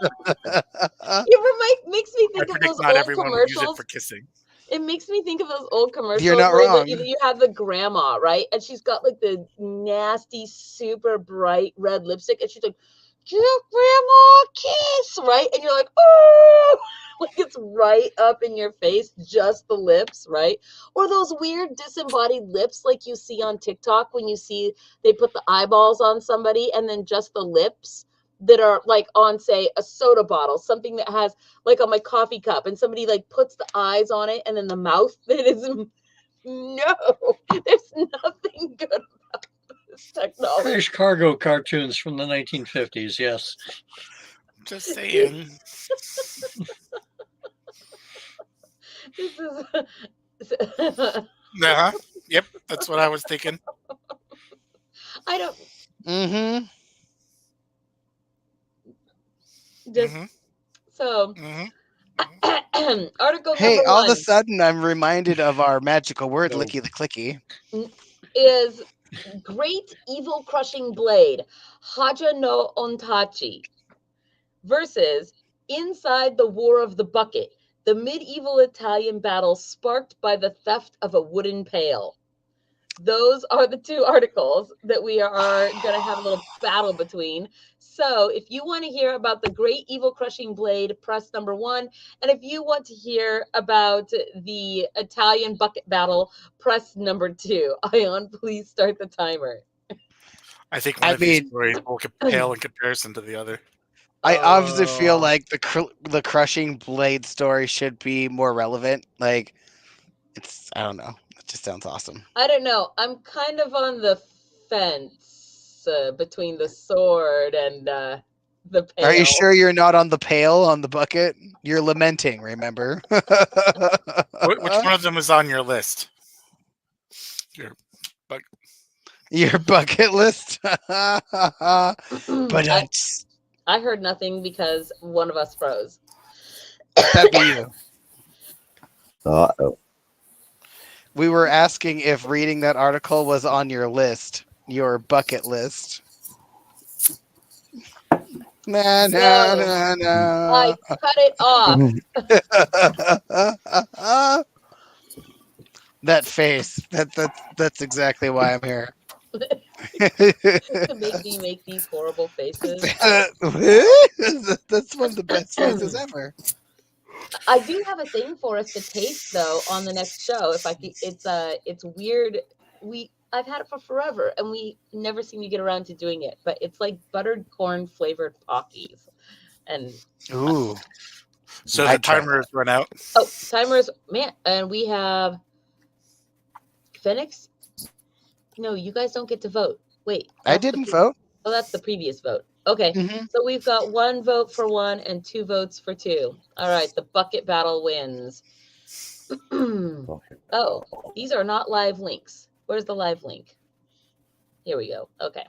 It makes me think of those not old everyone would use it commercials. for kissing. It makes me think of those old commercials. You're not where wrong. You have the grandma, right? And she's got like the nasty, super bright red lipstick, and she's like, "Give grandma a kiss," right? And you're like, "Oh!" Like it's right up in your face, just the lips, right? Or those weird disembodied lips like you see on TikTok when you see they put the eyeballs on somebody and then just the lips that are like on, say, a soda bottle, something that has like on my coffee cup, and somebody like puts the eyes on it and then the mouth that is no, there's nothing good about this technology. British cargo cartoons from the 1950s, yes. Just saying. This is yep, that's what I was thinking. I don't Mm-hmm. just so article Hey, number all one of a sudden I'm reminded of our magical word, licky the clicky. is Great Evil Crushing Blade, Haja no Ontachi, versus Inside the War of the Bucket, the medieval Italian battle sparked by the theft of a wooden pail. Those are the two articles that we are going to have a little battle between. So if you want to hear about the Great Evil Crushing Blade, press number 1. And if you want to hear about the Italian bucket battle, press number 2. Ion, please start the timer. I think one of these stories will pale in comparison to the other. I obviously feel like the crushing blade story should be more relevant. Like, I don't know. It just sounds awesome. I don't know. I'm kind of on the fence between the sword and the pail. Are you sure you're not on the pail, on the bucket? You're lamenting, remember? Which one of them is on your list? Your bucket list? But I heard nothing because one of us froze. That'd be you. Uh-oh. We were asking if reading that article was on your list, your bucket list. No. I cut it off. That face. That's exactly why I'm here. To make me make these horrible faces. That's one of the best faces ever. I do have a thing for us to taste though on the next show. If I could, it's weird. I've had it for forever, and we never seem to get around to doing it. But it's like buttered corn flavored Pockies, and Ooh. So the I'd try timer has run out. oh, timers, man, and we have Phoenix. No, you guys don't get to vote. Wait, I didn't vote. Oh, that's the previous vote. Okay, so we've got 1 vote for 1 and 2 votes for 2. All right, the bucket battle wins. Oh, these are not live links. Where's the live link? Here we go. Okay.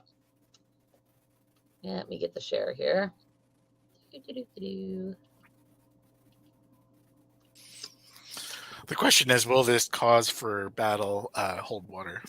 Yeah, let me get the share here. The question is, will this cause for battle hold water?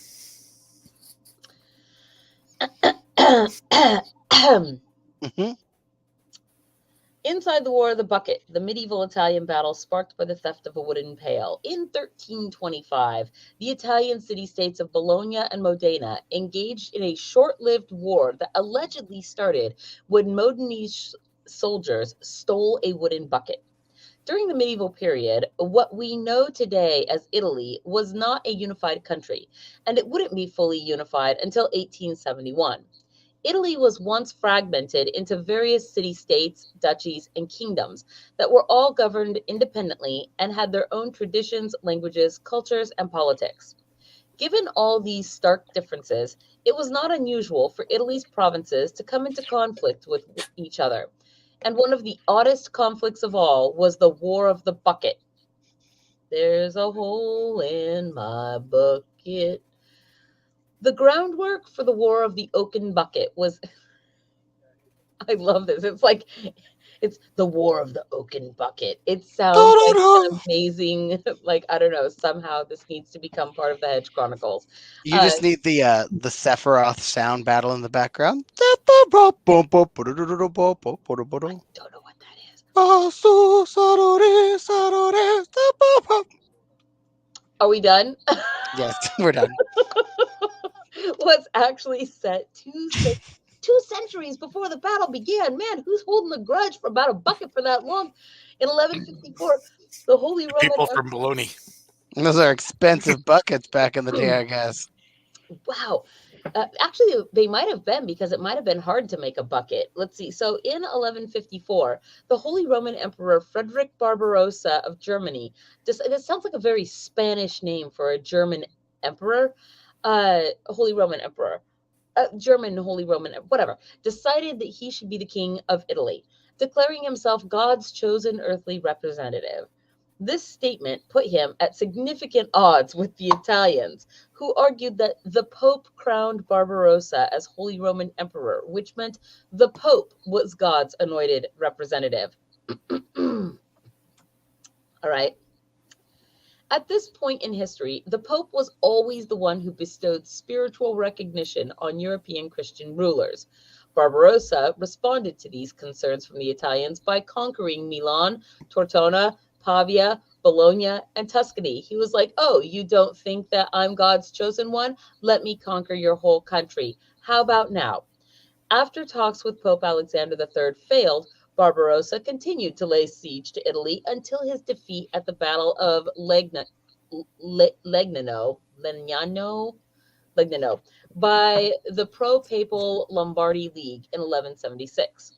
Inside the War of the Bucket, the medieval Italian battle sparked by the theft of a wooden pail. In 1325, the Italian city-states of Bologna and Modena engaged in a short-lived war that allegedly started when Modenese soldiers stole a wooden bucket. During the medieval period, what we know today as Italy was not a unified country, and it wouldn't be fully unified until 1871. Italy was once fragmented into various city-states, duchies, and kingdoms that were all governed independently and had their own traditions, languages, cultures, and politics. Given all these stark differences, it was not unusual for Italy's provinces to come into conflict with each other. And one of the oddest conflicts of all was the War of the Bucket. There's a hole in my bucket. The groundwork for the War of the Oaken Bucket was, I love this. It's the War of the Oaken Bucket. It sounds like an amazing, like, I don't know, somehow this needs to become part of the Hedge Chronicles. You just need the Sephiroth sound battle in the background. I don't know what that is. Are we done? Yes, we're done. Was actually set 2 centuries before the battle began. Man, who's holding a grudge for about a bucket for that long? In 1154, the Holy Roman people from Bologna. Those are expensive buckets back in the day, I guess. Wow. Actually, they might have been, because it might have been hard to make a bucket. Let's see. So in 1154, the Holy Roman Emperor Frederick Barbarossa of Germany, that sounds like a very Spanish name for a German emperor, Holy Roman Emperor, German Holy Roman, whatever, decided that he should be the king of Italy, declaring himself God's chosen earthly representative. This statement put him at significant odds with the Italians, who argued that the Pope crowned Barbarossa as Holy Roman Emperor, which meant the Pope was God's anointed representative. All right. At this point in history, the Pope was always the one who bestowed spiritual recognition on European Christian rulers. Barbarossa responded to these concerns from the Italians by conquering Milan, Tortona, Pavia, Bologna, and Tuscany. He was like, oh, you don't think that I'm God's chosen one? Let me conquer your whole country. How about now? After talks with Pope Alexander III failed, Barbarossa continued to lay siege to Italy until his defeat at the Battle of Legnano by the pro-papal Lombardy League in 1176.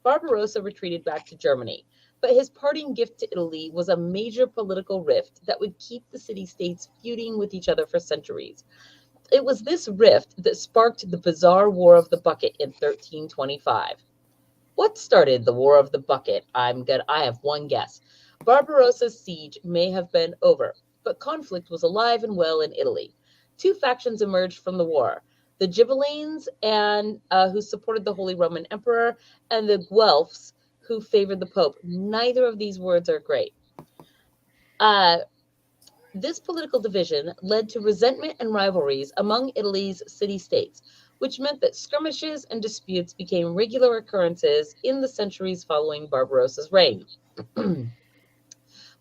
Barbarossa retreated back to Germany, but his parting gift to Italy was a major political rift that would keep the city-states feuding with each other for centuries. It was this rift that sparked the bizarre War of the Bucket in 1325. What started the War of the Bucket? I have one guess. Barbarossa's siege may have been over, but conflict was alive and well in Italy. Two factions emerged from the war: the Ghibellines, who supported the Holy Roman Emperor, and the Guelphs, who favored the Pope. Neither of these words are great. This political division led to resentment and rivalries among Italy's city-states, which meant that skirmishes and disputes became regular occurrences in the centuries following Barbarossa's reign.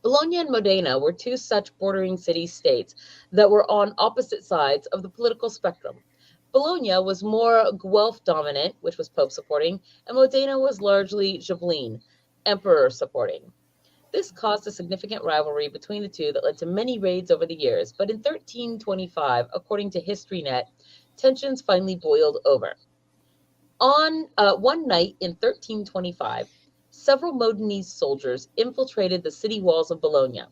Bologna and Modena were two such bordering city-states that were on opposite sides of the political spectrum. Bologna was more Guelph-dominant, which was Pope-supporting, and Modena was largely Ghibelline, Emperor-supporting. This caused a significant rivalry between the two that led to many raids over the years. But in 1325, according to HistoryNet, tensions finally boiled over. On one night in 1325, several Modenese soldiers infiltrated the city walls of Bologna.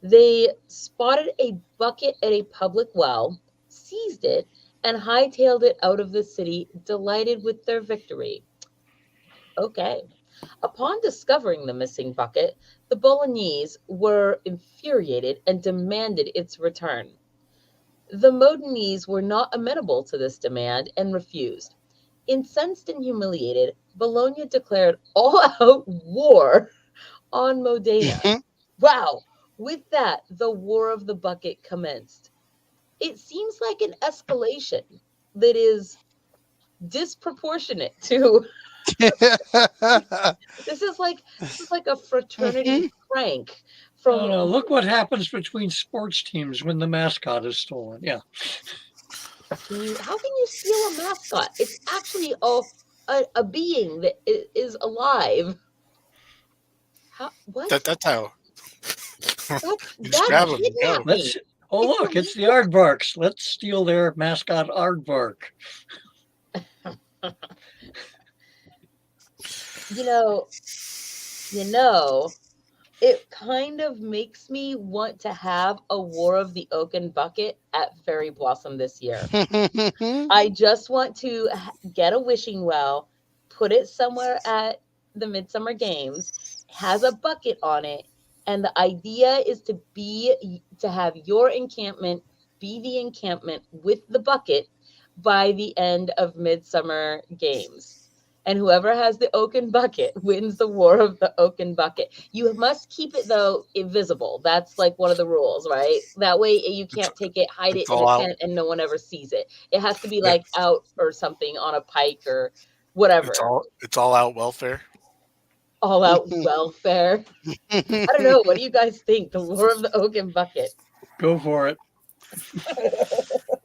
They spotted a bucket at a public well, seized it, and hightailed it out of the city, delighted with their victory. Okay. Upon discovering the missing bucket, the Bolognese were infuriated and demanded its return. The Modenese were not amenable to this demand and refused. Incensed and humiliated, Bologna declared all-out war on Modena. Wow! With that, the War of the Bucket commenced. It seems like an escalation that is disproportionate to this is like a fraternity prank from look what happens between sports teams when the mascot is stolen. Yeah. how can you steal a mascot? It's actually a being that is alive. What? That's how. That's grab 'em and go. kidnapping. Look, it's the aardvarks. Let's steal their mascot aardvark. You know, it kind of makes me want to have a War of the Oaken Bucket at Fairy Blossom this year. I just want to get a wishing well, put it somewhere at the Midsummer Games, has a bucket on it, and the idea is to have your encampment be the encampment with the bucket by the end of Midsummer Games. And whoever has the oaken bucket wins the War of the Oaken Bucket. You must keep it, though, invisible. That's like one of the rules, right? That way you can't take it, hide it in a tent, and no one ever sees it. It has to be like out or something on a pike or whatever. It's all out welfare. All out welfare. I don't know. What do you guys think? The War of the Oaken Bucket. Go for it.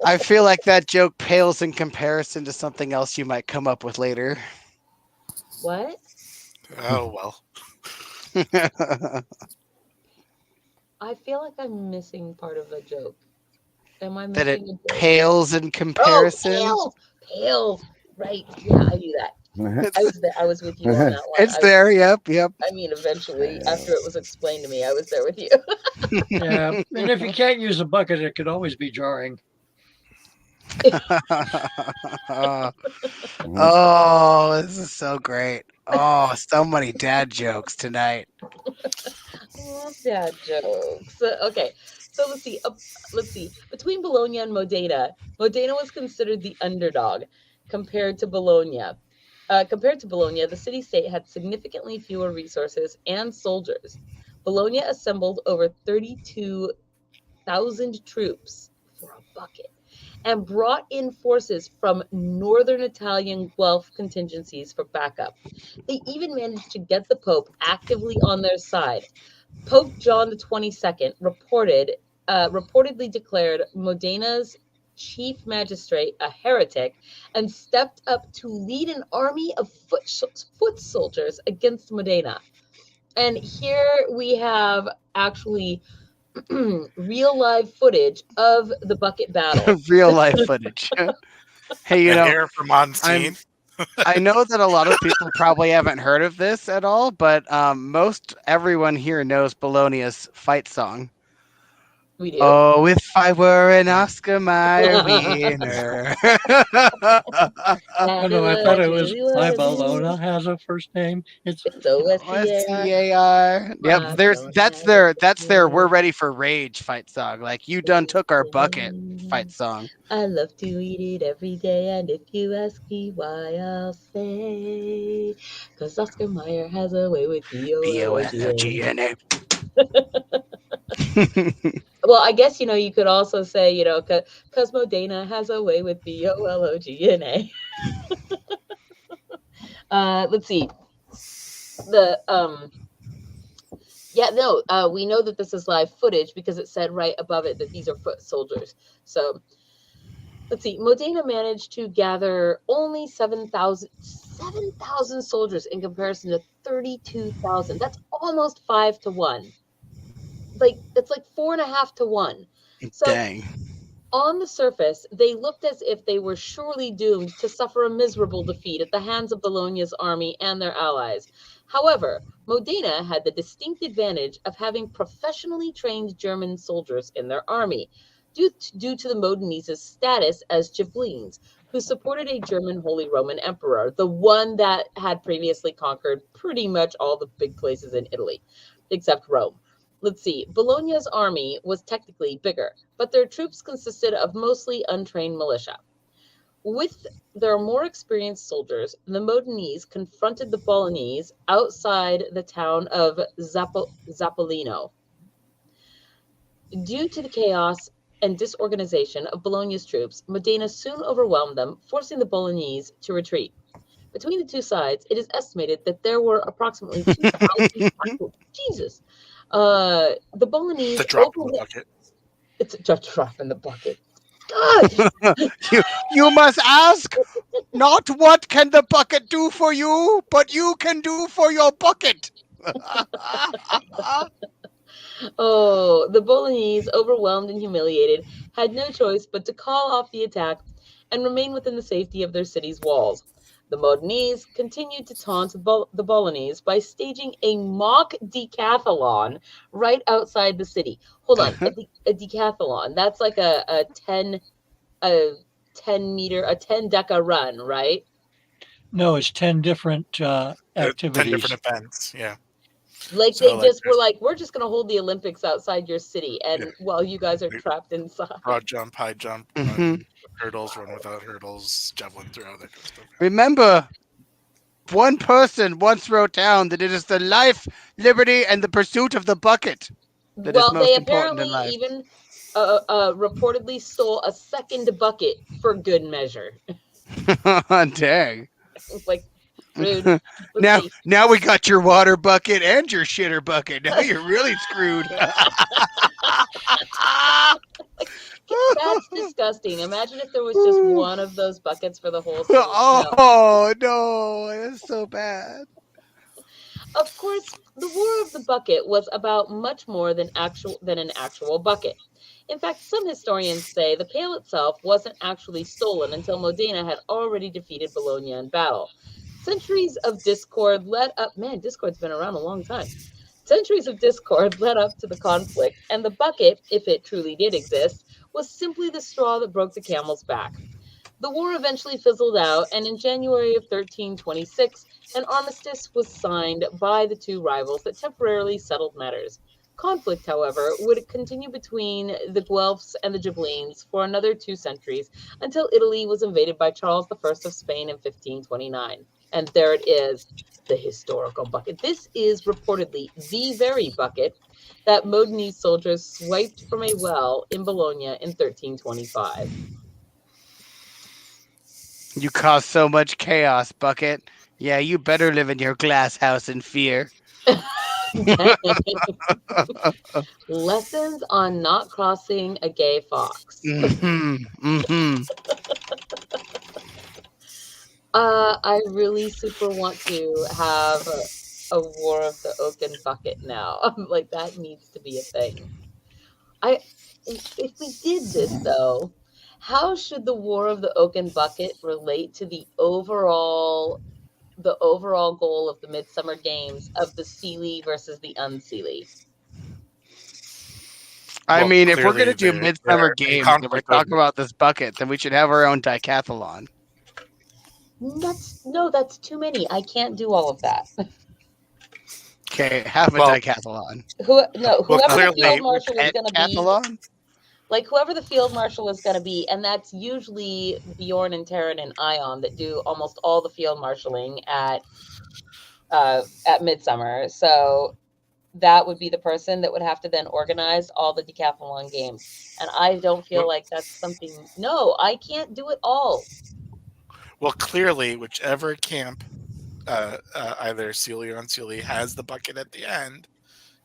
I feel like that joke pales in comparison to something else you might come up with later. What? Oh, well. I feel like I'm missing part of a joke. Am I missing That it a joke? pales in comparison? Oh, pales. Right. Yeah, I knew that. I was with you on that one. It's there. Yep. I mean, eventually, after it was explained to me, I was there with you. Yeah, and if you can't use a bucket, it could always be jarring. Oh, this is so great. Oh, so many dad jokes tonight. I love dad jokes. Okay, so let's see. Between Bologna and Modena was considered the underdog compared to Bologna. The city-state had significantly fewer resources and soldiers. Bologna assembled over 32,000 troops for a bucket and brought in forces from northern Italian Guelph contingencies for backup. They even managed to get the Pope actively on their side. Pope John the 22nd reportedly declared Modena's chief magistrate a heretic and stepped up to lead an army of foot soldiers against Modena. And here we have actually real live footage of the bucket battle. Real life footage. Hey, Hair from on scene. I know that a lot of people probably haven't heard of this at all, but most everyone here knows Bologna's fight song. We do. Oh, if I were an Oscar Mayer winner. Oh, no, I thought it was my Bologna has a first name. It's O-S-C-A-R. Yep, that's their we're ready for rage fight song. Like, you done took our bucket fight song. I love to eat it every day, and if you ask me why, I'll say, because Oscar Mayer has a way with B-O-L-O-G-N-A. Well, I guess, you could also say, because Modena has a way with B-O-L-O-G-N-A. Let's see. We know that this is live footage because it said right above it that these are foot soldiers. So let's see, Modena managed to gather only 7,000 soldiers in comparison to 32,000. That's almost 5 to 1. Like, it's like 4.5 to 1. So Dang. on the surface, they looked as if they were surely doomed to suffer a miserable defeat at the hands of Bologna's army and their allies. However, Modena had the distinct advantage of having professionally trained German soldiers in their army, due to the Modenese' status as Ghibellines, who supported a German Holy Roman Emperor, the one that had previously conquered pretty much all the big places in Italy, except Rome. Let's see, Bologna's army was technically bigger, but their troops consisted of mostly untrained militia. With their more experienced soldiers, the Modenese confronted the Bolognese outside the town of Zappolino. Due to the chaos and disorganization of Bologna's troops, Modena soon overwhelmed them, forcing the Bolognese to retreat. Between the two sides, it is estimated that there were approximately 2,000 Jesus. The Bolognese. The drop in the bucket. It's a drop in the bucket. God! you must ask not what can the bucket do for you, but you can do for your bucket. Oh, the Bolognese, overwhelmed and humiliated, had no choice but to call off the attack and remain within the safety of their city's walls. The Modenese continued to taunt the Bolognese by staging a mock decathlon right outside the city. Hold on, a decathlon. That's like a 10 meter, a 10 deca run, right? No, it's 10 different activities. 10 different events, yeah. Like, so they just were like, we're just going to hold the Olympics outside your city, and while you guys are trapped inside. Broad jump, high jump, run hurdles, run without hurdles, javelin throw, that kind of stuff. Remember, one person once wrote down that it is the life, liberty, and the pursuit of the bucket that is most important in life. Even reportedly stole a second bucket for good measure. Dang. Like, rude. Now we got your water bucket and your shitter bucket. Now you're really screwed. That's disgusting. Imagine if there was just one of those buckets for the whole city. Oh, no. It's so bad. Of course, the War of the Bucket was about much more than an actual bucket. In fact, some historians say the pail itself wasn't actually stolen until Modena had already defeated Bologna in battle. Centuries of discord led up. Man, discord's been around a long time. Centuries of discord led up to the conflict, and the bucket, if it truly did exist, was simply the straw that broke the camel's back. The war eventually fizzled out, and in January of 1326, an armistice was signed by the two rivals that temporarily settled matters. Conflict, however, would continue between the Guelphs and the Ghibellines for another 2 centuries, until Italy was invaded by Charles I of Spain in 1529. And there it is, the historical bucket. This is reportedly the very bucket that Modenese soldiers swiped from a well in Bologna in 1325. You caused so much chaos, Bucket. Yeah, you better live in your glass house in fear. Lessons on not crossing a gay fox. I really super want to have a War of the Oaken Bucket now. Like, that needs to be a thing. If we did this though, how should the War of the Oaken Bucket relate to the overall goal of the Midsummer Games of the Seelie versus the Unseelie? I mean, if we're going to do Midsummer Games and we're talking about this bucket, then we should have our own decathlon. That's too many. I can't do all of that. Okay, have a decathlon. Whoever the field marshal is going to be. Like, whoever the field marshal is going to be, and that's usually Bjorn and Taryn and Ion that do almost all the field marshaling at Midsummer. So that would be the person that would have to then organize all the decathlon games. And I don't feel like that's something. No, I can't do it all. Well, clearly, whichever camp, either Seelie or Unseelie, has the bucket at the end,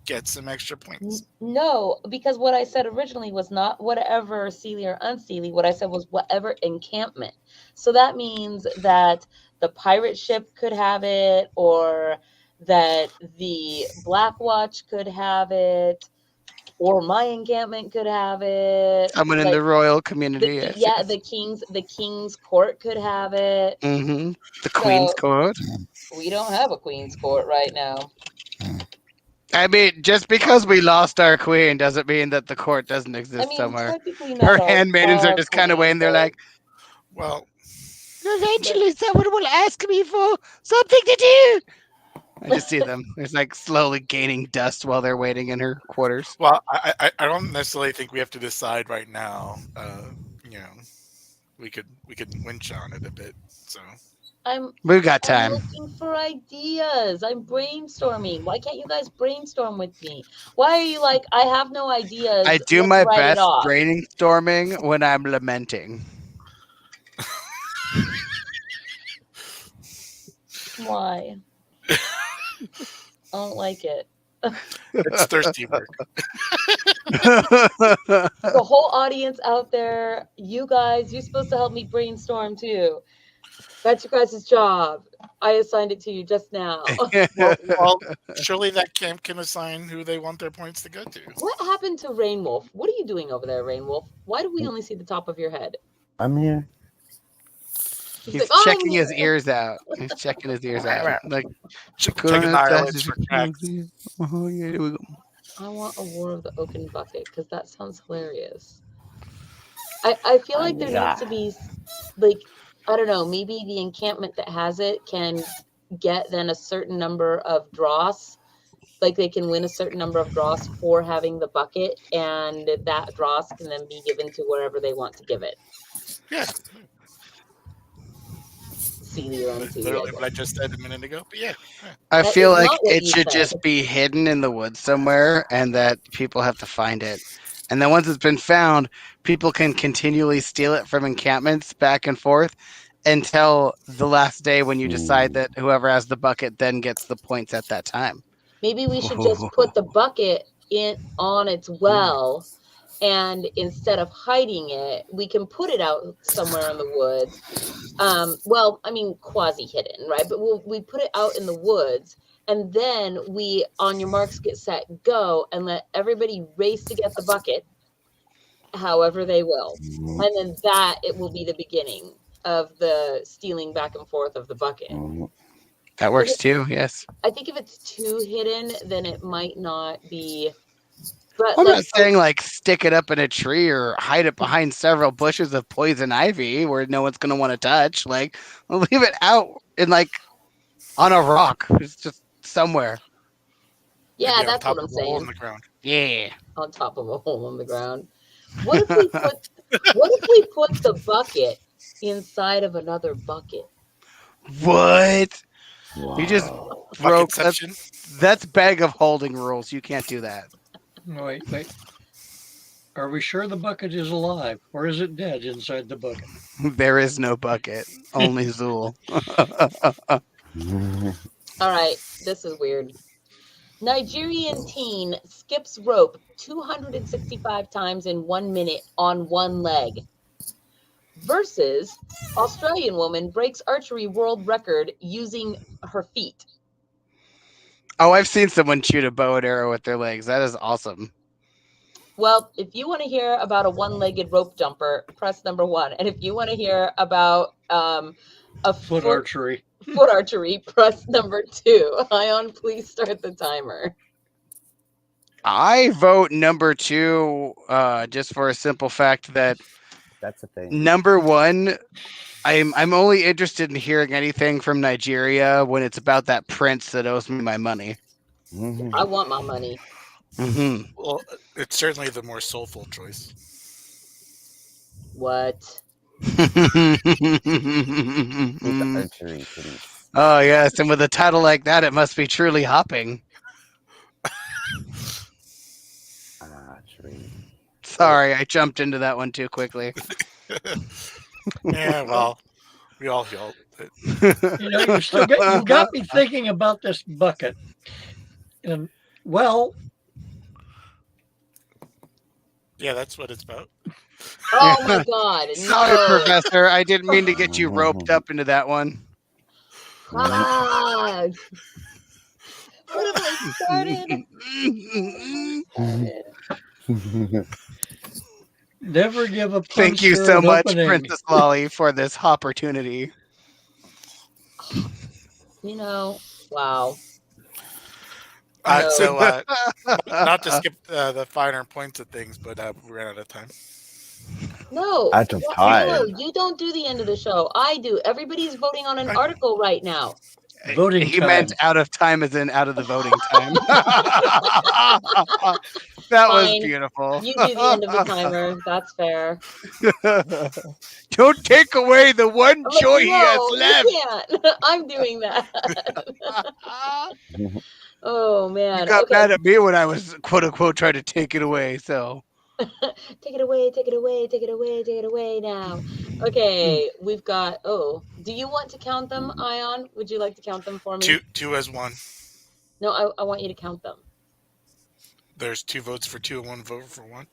get some extra points. No, because what I said originally was not whatever Seelie or unseelie. What I said was whatever encampment. So that means that the pirate ship could have it, or that the Black Watch could have it, or my encampment could have it. Someone in Like, the royal community. Yes, yeah, yes. the king's court could have it. The Queen's So Court. we don't have a queen's court right now. I mean, just because we lost our queen doesn't mean that the court doesn't exist I mean, somewhere. technically Her not handmaidens are just kind of queen, waiting. They're but- like, Well, eventually someone will ask me for something to do. I just see them. It's like slowly gaining dust while they're waiting in her quarters. well, I don't necessarily think we have to decide right now. You know, we could winch on it a bit. So We've got I'm time. looking for ideas. I'm brainstorming. Why can't you guys brainstorm with me? Why are you like, I have no ideas? I do Let's my write it best off. brainstorming when I'm lamenting. Why? I don't like it. it's thirsty work. The whole audience out there, you guys, you're supposed to help me brainstorm too. That's your guys' job. I assigned it to you just now. Well, surely that camp can assign who they want their points to go to. What happened to Rainwolf? What are you doing over there, Rainwolf? Why do we only see the top of your head? I'm here. He's He's like, "Oh, checking I'm his here." ears out. He's checking his ears out. Like, Checking the eyelids for cracks. Oh, yeah, here we go. I want a War of the Oaken Bucket because that sounds hilarious. I feel like there needs to be, like, I don't know, maybe the encampment that has it can get then a certain number of dross. Like they can win a certain number of dross for having the bucket, and that dross can then be given to wherever they want to give it. Yeah. Seelie or unseelie, Literally I what I just said a minute ago. But yeah. I That feel is like not what it you should said. just be hidden in the woods somewhere and that people have to find it. And then once it's been found, people can continually steal it from encampments back and forth until the last day when you decide that whoever has the bucket then gets the points at that time. Maybe we should just put the bucket on its well, and instead of hiding it, we can put it out somewhere in the woods. Well, I mean, quasi hidden, right? But we put it out in the woods, and then we, on your marks, get set, go, and let everybody race to get the bucket, however they will. And then it will be the beginning of the stealing back and forth of the bucket. That works too, yes. I think if it's too hidden, then it might not be. But I'm not saying like stick it up in a tree or hide it behind several bushes of poison ivy where no one's going to want to touch. Like, leave it out in like on a rock. It's just somewhere. Yeah, Maybe on that's top what I'm of a hole in saying. the ground. Yeah. On top of a hole in the ground. What if we put the bucket inside of another bucket? What? Wow. You just broke. Bucketception. That's bag of holding rules. You can't do that. Wait. Are we sure the bucket is alive, or is it dead inside the bucket? There is no bucket. Only Zool. All right, this is weird. Nigerian teen skips rope 265 times in 1 minute on one leg. Versus Australian woman breaks archery world record using her feet. Oh, I've seen someone shoot a bow and arrow with their legs. That is awesome. Well, if you want to hear about a one-legged rope jumper, press number 1. And if you want to hear about a Foot archery. foot archery, press number 2. Ion, please start the timer. I vote number 2 just for a simple fact that That's a thing. number 1, I'm only interested in hearing anything from Nigeria when it's about that prince that owes me my money. I want my money. Mm-hmm. Well, it's certainly the more soulful choice. What? Archery, please. Oh, yes. And with a title like that, it must be truly hopping. Archery. Sorry, I jumped into that one too quickly. Yeah, well, we all feel it. You know, you got me thinking about this bucket. And well, Yeah, that's what it's about. Oh my God! Sorry, No. Professor. I didn't mean to get you roped up into that one. Ah, what have I started? Never give a Thank you punster so an much, opening. Princess Lolly, for this opportunity. You know, wow. So, No. not to skip the finer points of things, but we ran out of time. No, Out of no, time. you don't do the end of the show. I do. Everybody's voting on an article right now. Voting He time. meant out of time as in out of the voting time. That was Fine. beautiful. You do the end of the timer. That's fair. Don't take away the one I'm like, joy he has no, left. you can't. I'm doing that. Oh man. You got Okay. mad at me when I was quote unquote trying to take it away. So Take it away, take it away, take it away, take it away now. Okay, we've got, oh, do you want to count them, Ion? Would you like to count them for me? Two as one. No, I want you to count them. There's 2 votes for 2 and 1 vote for 1.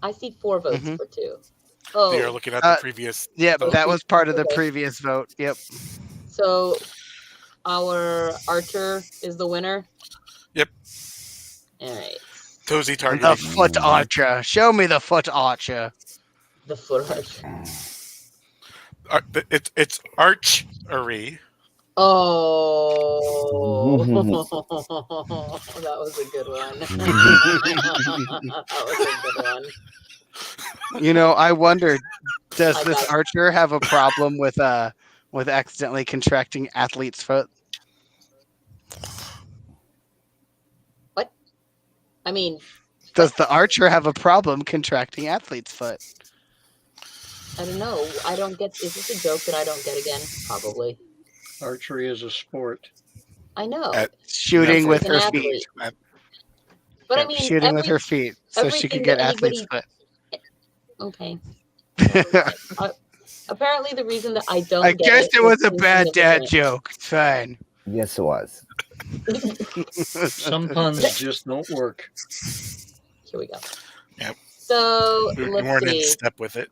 I see 4 votes for 2. Oh. You're looking at the previous. Yeah, vote. that was part of the previous vote. Yep. So our archer is the winner? Yep. All right. Cozy target. The foot archer. Show me the foot archer. The foot archer. It's archery. Oh, that was a good one. That was a good one. You know, I wonder, does this archer have a problem with accidentally contracting athlete's foot? What? I mean, does the archer have a problem contracting athlete's foot? I don't know. I don't get. Is this a joke that I don't get again? Probably. Archery is a sport. I know. Shooting with her feet. But I mean, shooting with her feet so she could get athlete's foot. Okay. Apparently, the reason that I don't. I guess it was a bad dad joke. It's fine. Yes, it was. Some puns just don't work. Here we go. Yep. So We let's weren't see. in step with it.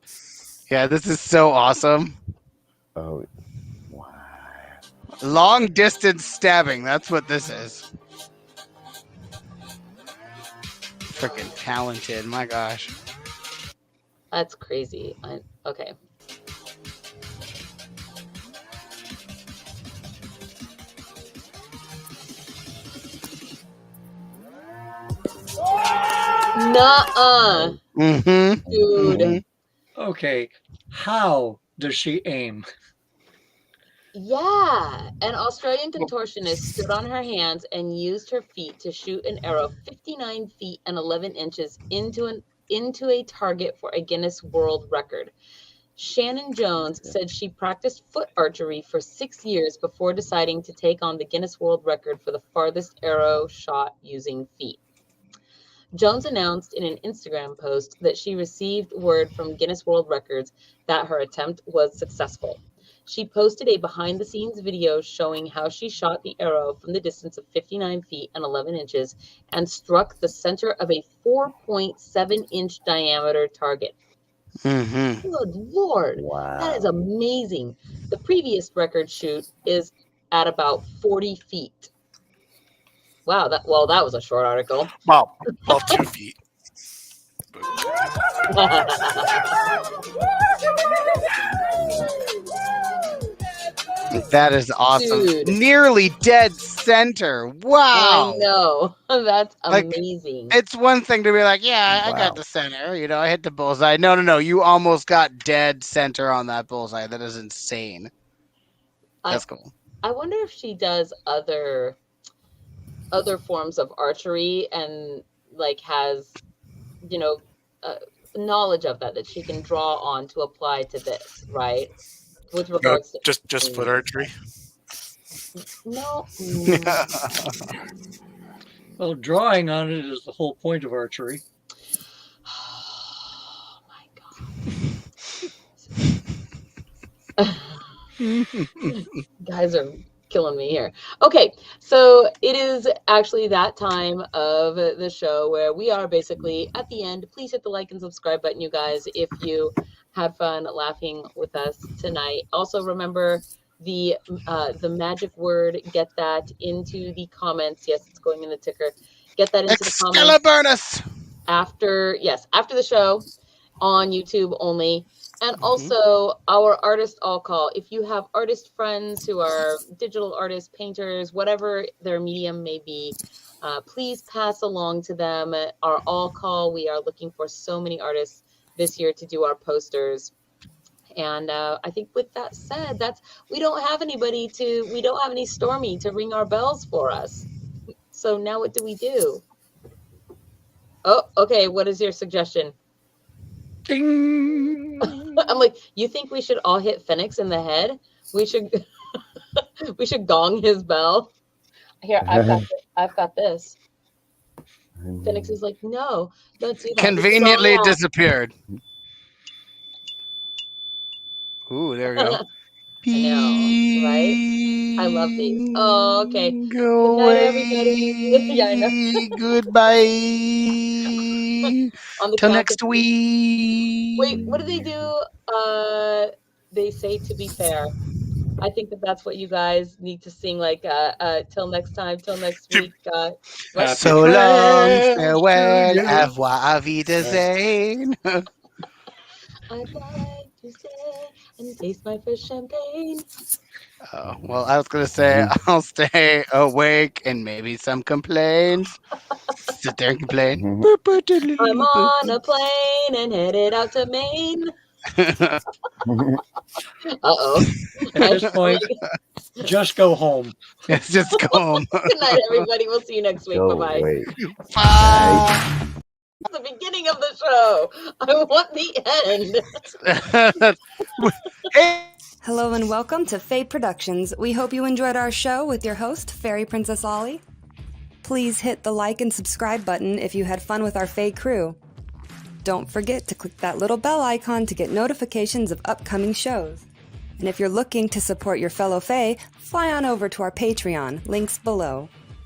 Yeah, this is so awesome. Oh, wow. Long distance stabbing. That's what this is. Freaking talented. My gosh. That's crazy. Okay. Nuh-uh. Mm-hmm. Dude. Mm-hmm. Okay, how does she aim? Yeah. An Australian contortionist stood on her hands and used her feet to shoot an arrow 59 feet and 11 inches into a target for a Guinness World Record. Shannon Jones said she practiced foot archery for 6 years before deciding to take on the Guinness World Record for the farthest arrow shot using feet. Jones announced in an Instagram post that she received word from Guinness World Records that her attempt was successful. She posted a behind-the-scenes video showing how she shot the arrow from the distance of 59 feet and 11 inches and struck the center of a 4.7-inch diameter target. Mm-hmm. Good Lord. Wow. That is amazing. The previous record shoot is at about 40 feet. Wow, that was a short article. Well, 2 feet. That is awesome. Dude. Nearly dead center. Wow. I know. That's amazing. It's one thing to be like, yeah, I got the center. You know, I hit the bullseye. No. You almost got dead center on that bullseye. That is insane. That's cool. I wonder if she does other forms of archery and like has, knowledge of that she can draw on to apply to this, right? With regards to just foot archery. No. Well, drawing on it is the whole point of archery. Oh my God. Guys are killing me here. Okay, so it is actually that time of the show where we are basically at the end. Please hit the like and subscribe button, you guys, if you had fun laughing with us tonight. Also, remember the magic word. Get that into the comments. Yes, it's going in the ticker. Get that into the comments after the show on YouTube only. And also our artist all call. If you have artist friends who are digital artists, painters, whatever their medium may be, please pass along to them our all call. We are looking for so many artists this year to do our posters. And I think with that said, we don't have any Stormy to ring our bells for us. So now what do we do? Oh, okay. What is your suggestion? Ding. I'm like, you think we should all hit Phoenix in the head? We should we should gong his bell. Here, I've got this. Phoenix is like, no, don't do that. Conveniently disappeared. Ooh, there we go. I know, right? I love these. Oh, okay. Go Good night, everybody. Yeah, I know. Goodbye. Till next week. Wait, what do they do? They say to be fair. I think that's what you guys need to sing, like till next time, till next week. So long, farewell, au revoir, auf Wiedersehen. I'd like to stay and taste my first champagne. Oh, well, I was going to say I'll stay awake and maybe some complaints. Sit there and complain. I'm on a plane and headed out to Maine. Uh-oh. At this point, just go home. Yes, just go home. Good night, everybody. We'll see you next week. Bye-bye. Bye. The beginning of the show. I want the end. Hello and welcome to FAE Productions. We hope you enjoyed our show with your host, Fairy Princess Ollie. Please hit the like and subscribe button if you had fun with our FAE crew. Don't forget to click that little bell icon to get notifications of upcoming shows. And if you're looking to support your fellow FAE, fly on over to our Patreon, links below.